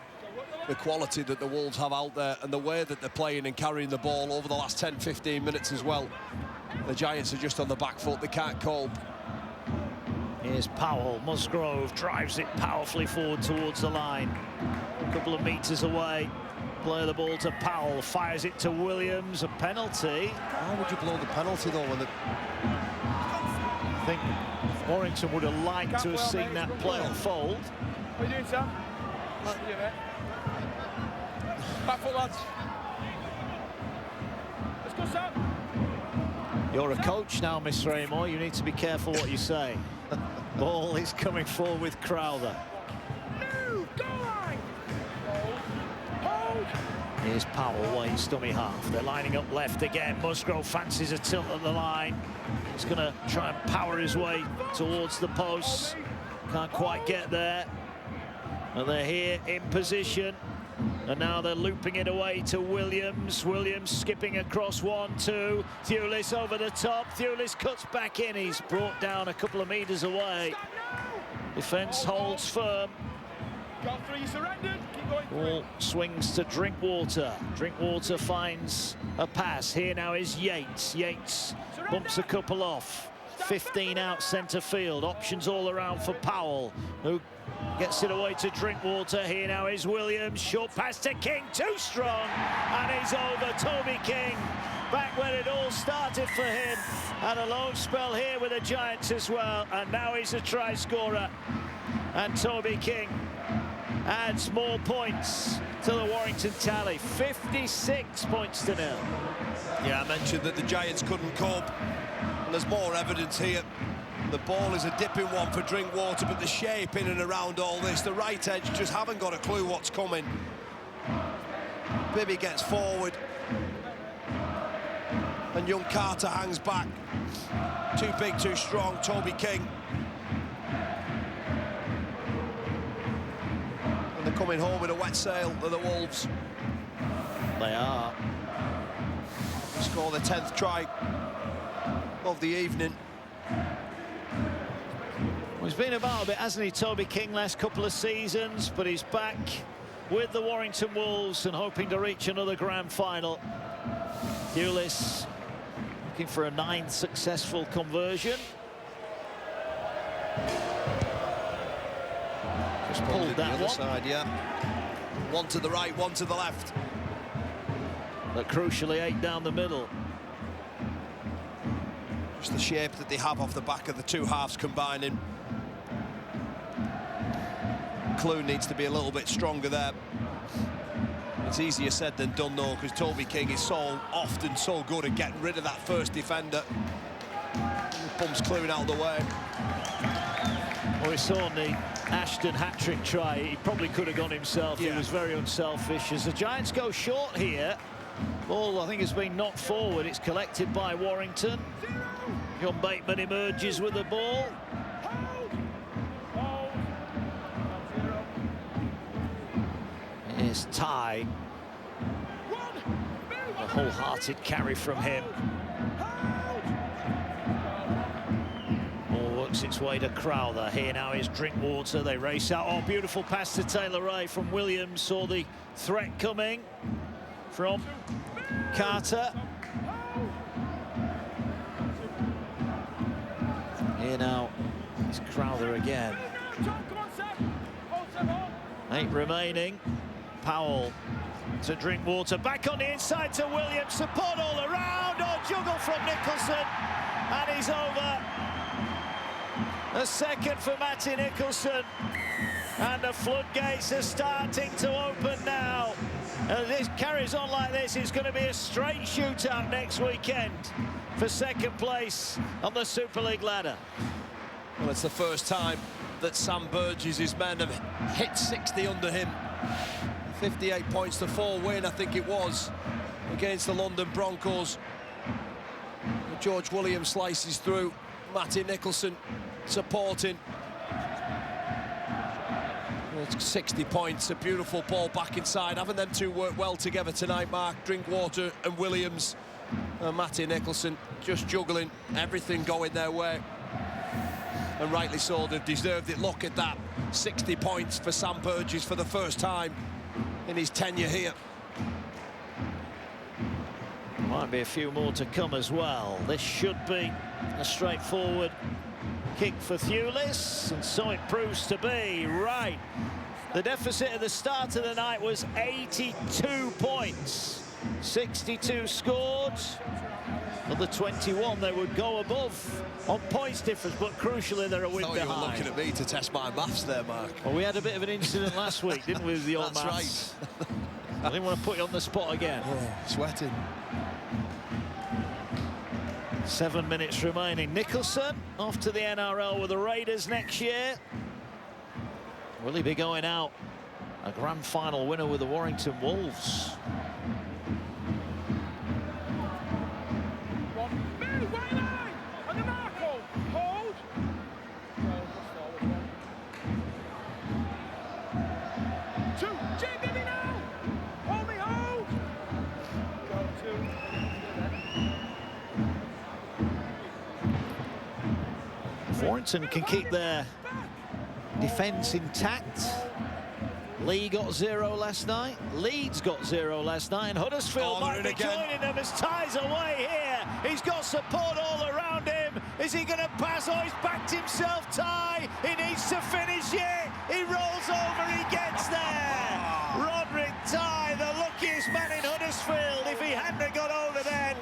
the quality that the Wolves have out there and the way that they're playing and carrying the ball over the last 10-15 minutes as well. The Giants are just on the back foot. They can't cope. Here's Powell. Musgrove drives it powerfully forward towards the line. A couple of metres away. Play the ball to Powell. Fires it to Williams. A penalty. Why would you blow the penalty, though, when I think Warrington would have liked to have seen that play unfold. What are you doing, Sam? What are you doing, mate? Back foot, lads. Let's go, Sam. You're a coach now, Miss Raymore. You need to be careful what you say. Ball is coming forward with Crowther. Move, go line. Hold. Here's Powell, Wayne's dummy half. They're lining up left again. Musgrove fancies a tilt at the line. He's going to try and power his way towards the posts. Can't quite get there. And they're here in position. And now they're looping it away to Williams. Williams skipping across 1-2. Thewlis over the top. Thewlis cuts back in. He's brought down a couple of metres away. Defence holds firm. Got three, surrendered. Keep going. Ball swings to Drinkwater. Drinkwater finds a pass. Here now is Yates. Yates bumps a couple off. 15 out centre field. Options all around for Powell, who gets it away to Drinkwater. Here now is Williams. Short pass to King. Too strong. And he's over. Toby King. Back when it all started for him. And a long spell here with the Giants as well. And now he's a try scorer. And Toby King adds more points to the Warrington tally. 56 points to nil. Yeah, I mentioned that the Giants couldn't cope. And there's more evidence here. The ball is a dipping one for Drinkwater, but the shape in and around all this, the right edge just haven't got a clue what's coming. Bibby gets forward. And young Carter hangs back. Too big, too strong, Toby King. And they're coming home with a wet sail to the Wolves. They are. Score the 10th try of the evening. Well, he's been about a bit, hasn't he, Toby King, last couple of seasons, but he's back with the Warrington Wolves and hoping to reach another grand final. Thewlis looking for a 9th successful conversion. Just pulled that one. Side, yeah. One to the right, one to the left. But crucially, 8 down the middle. Just the shape that they have off the back of the two halves combining. Clune needs to be a little bit stronger there. It's easier said than done, though, because Toby King is so often so good at getting rid of that first defender. He bumps Clune out of the way. Well, we saw in the Ashton hat-trick try, he probably could have gone himself. Yeah. He was very unselfish. As the Giants go short here, ball, I think, has been knocked forward. It's collected by Warrington. John Bateman emerges with the ball. Here's Ty. A wholehearted carry from him. Ball works its way to Crowther. Here now is Drinkwater. They race out. Oh, beautiful pass to Taylor Ray from Williams. Saw the threat coming from Carter. Here now is Crowther again. 8 remaining. Powell to Drinkwater, back on the inside to Williams, support all around, juggle from Nicholson, and he's over. A second for Matty Nicholson, and the floodgates are starting to open now. As this carries on like this, it's going to be a straight shootout next weekend for second place on the Super League ladder. Well, it's the first time that Sam Burgess' men have hit 60 under him. 58 points to 4 win, I think it was, against the London Broncos. George Williams slices through. Matty Nicholson supporting. It's 60 points, a beautiful ball back inside. Haven't them two worked well together tonight, Mark? Drinkwater and Williams. Matty Nicholson just juggling, everything going their way. And rightly so, they've deserved it. Look at that, 60 points for Sam Burgess for the first time in his tenure here. Might be a few more to come as well. This should be a straightforward kick for Thewlis, and so it proves to be. Right. The deficit at the start of the night was 82 points. 62 scored. Another 21 they would go above on points difference, but crucially they're a win behind. You were looking at me to test my maths there, Mark. Well, we had a bit of an incident last week, didn't we, with the old That's maths? right. I didn't want to put you on the spot again. Oh, sweating. 7 minutes remaining. Nicholson off to the NRL with the Raiders next year. Will he be going out a grand final winner with the Warrington Wolves? Warrington can keep their defence intact. Lee got 0 last night. Leeds got 0 last night. And Huddersfield might be joining them as Ty's away here. He's got support all around him. Is he going to pass? Oh, he's backed himself, Ty. He needs to finish it. He rolls over, he gets there. Roderick Ty, the luckiest man in Huddersfield. If he hadn't got over then,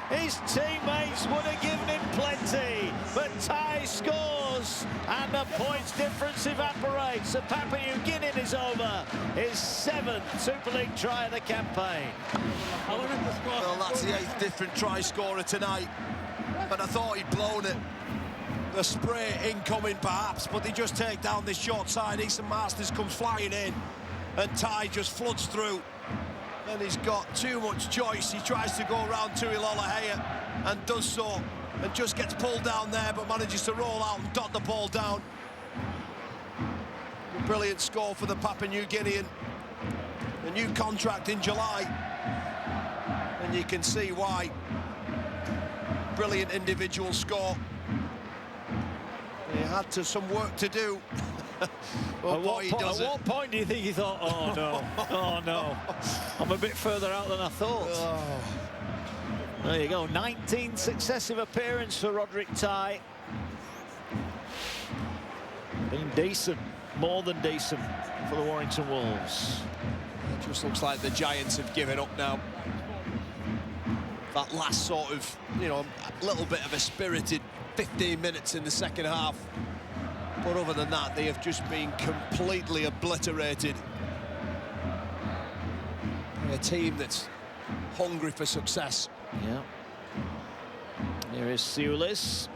his teammates would have given him plenty. But Ty scores, and the points difference evaporates. So Papua New Guinea is over. His 7th Super League try of the campaign. Well, that's the 8th different try scorer tonight. But I thought he'd blown it. A spray incoming perhaps, but they just take down this short side. Easton Masters comes flying in, and Ty just floods through. And he's got too much choice. He tries to go around Tui Lolohea and does so, and just gets pulled down there, but manages to roll out and dot the ball down. A brilliant score for the Papua New Guinean. A new contract in July, and you can see why. Brilliant individual score. He had some work to do. At what point do you think he thought, oh no, oh no, I'm a bit further out than I thought? Oh. There you go, 19th successive appearance for Roderick Ty. Been decent, more than decent for the Warrington Wolves. It just looks like the Giants have given up now. That last sort of, you know, a little bit of a spirited 15 minutes in the second half. But other than that, they have just been completely obliterated. A team that's hungry for success. Yeah. Here is Thewlis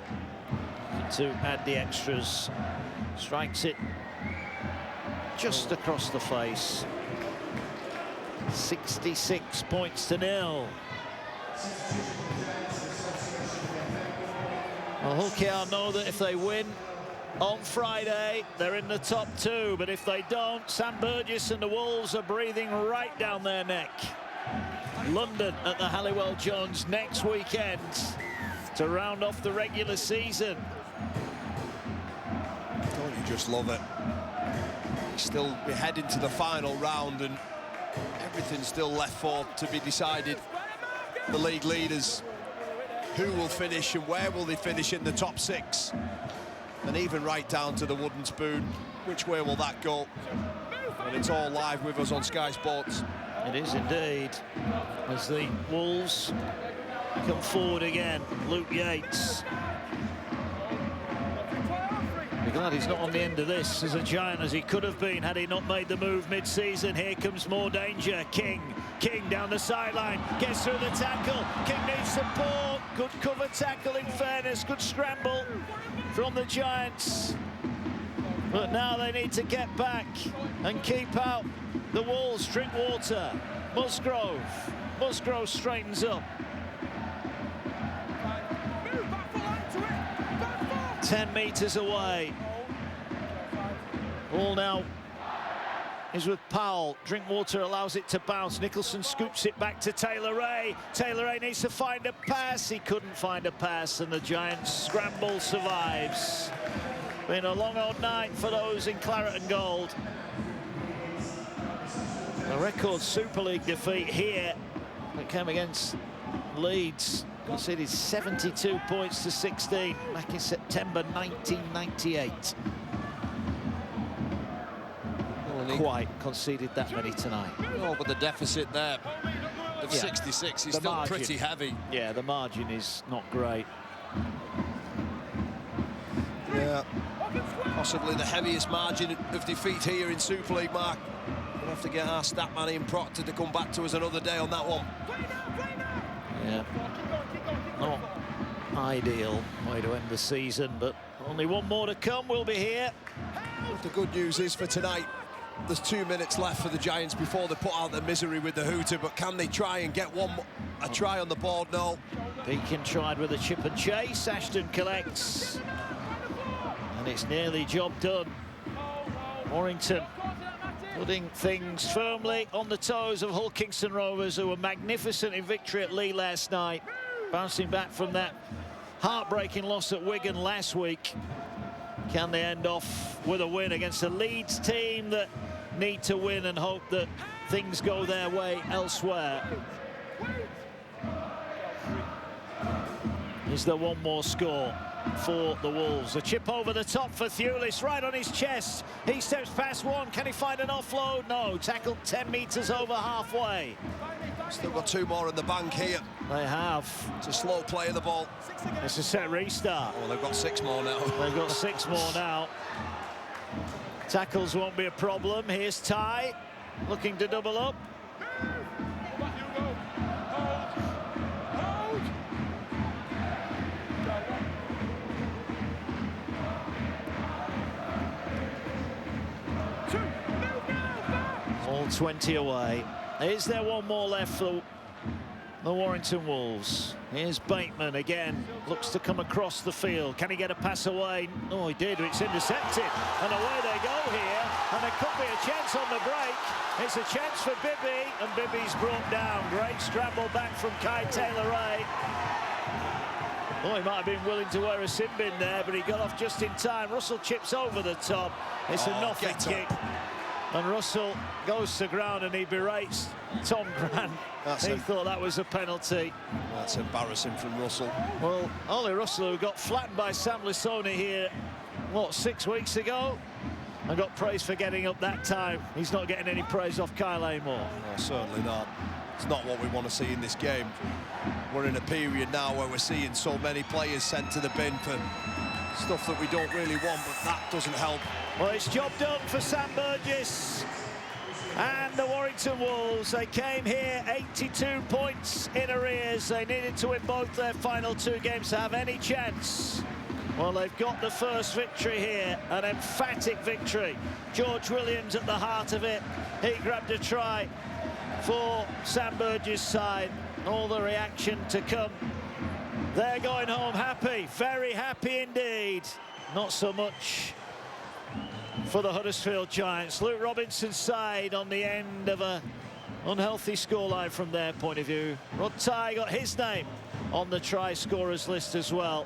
to add the extras. Strikes it just across the face. 66 points to 0. Well, Hull KR know that if they win on Friday, they're in the top 2, but if they don't, Sam Burgess and the Wolves are breathing right down their neck. London at the Halliwell Jones next weekend to round off the regular season. Don't you just love it? Still, we head into the final round and everything's still left for to be decided. The league leaders, who will finish and where will they finish in the top 6? And even right down to the wooden spoon, which way will that go? And it's all live with us on Sky Sports. It is indeed, as the Wolves come forward again. Luke Yates. Be glad he's not on the end of this as a Giant as he could have been had he not made the move mid-season. Here comes more danger. King down the sideline, gets through the tackle. King needs support. Good cover tackle in fairness. Good scramble from the Giants. But now they need to get back and keep out the Wolves. Drinkwater, Musgrove straightens up. 10 metres away. Ball now is with Powell. Drinkwater allows it to bounce. Nicholson scoops it back to Taylor Ray. Taylor Ray needs to find a pass. He couldn't find a pass, and the Giants' scramble survives. Been a long old night for those in claret and gold. A record Super League defeat here that came against Leeds. Conceded 72 points to 16 back in September 1998. Quite conceded that many tonight. Oh, but the deficit there of 66 is still margin, pretty heavy. Yeah, the margin is not great. Yeah, possibly the heaviest margin of defeat here in Super League, Mark. We'll have to get our stat man in Proctor to come back to us another day on that one. Yeah, not ideal way to end the season, but only one more to come. We'll be here. The good news is for tonight, there's 2 minutes left for the Giants before they put out their misery with the hooter, but can they try and get a try on the board? No. Beacon tried with a chip and chase. Ashton collects, and it's nearly job done. Warrington putting things firmly on the toes of Hull Kingston Rovers, who were magnificent in victory at Lee last night, bouncing back from that heartbreaking loss at Wigan last week. Can they end off with a win against a Leeds team that need to win and hope that things go their way elsewhere? Is there one more score for the Wolves? A chip over the top for Thewlis, right on his chest. He steps past one. Can he find an offload? No. Tackled 10 metres over halfway. Still got 2 more in the bank here. They have. It's a slow play of the ball. It's a set restart. Oh, they've got 6 more now. They've got 6 more now. Tackles won't be a problem. Here's Ty, looking to double up. All 20 away. Is there one more left for the Warrington Wolves? Here's Bateman again, looks to come across the field. Can he get a pass away? Oh, he did. It's intercepted, and away they go here. And there could be a chance on the break. It's a chance for Bibby, and Bibby's brought down. Great scramble back from Kai Taylor-Ray. Oh, he might have been willing to wear a sin bin there, but he got off just in time. Russell chips over the top. It's a nothing kick. And Russell goes to ground and he berates Tom Grant. He thought that was a penalty. That's embarrassing from Russell. Well, Ollie Russell, who got flattened by Sam Lissoni here, what, 6 weeks ago? And got praise for getting up that time. He's not getting any praise off Kyle Amor. No, certainly not. It's not what we want to see in this game. We're in a period now where we're seeing so many players sent to the bin for stuff that we don't really want, but that doesn't help. Well, it's job done for Sam Burgess and the Warrington Wolves. They came here 82 points in arrears. They needed to win both their final 2 games to have any chance. Well, they've got the first victory here, an emphatic victory. George Williams at the heart of it. He grabbed a try for Sam Burgess' side. All the reaction to come. They're going home happy, very happy indeed. Not so much for the Huddersfield Giants. Luke Robinson's side on the end of an unhealthy scoreline from their point of view. Rod Ty got his name on the try scorers list as well.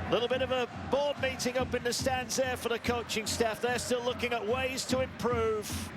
A little bit of a board meeting up in the stands there for the coaching staff. They're still looking at ways to improve.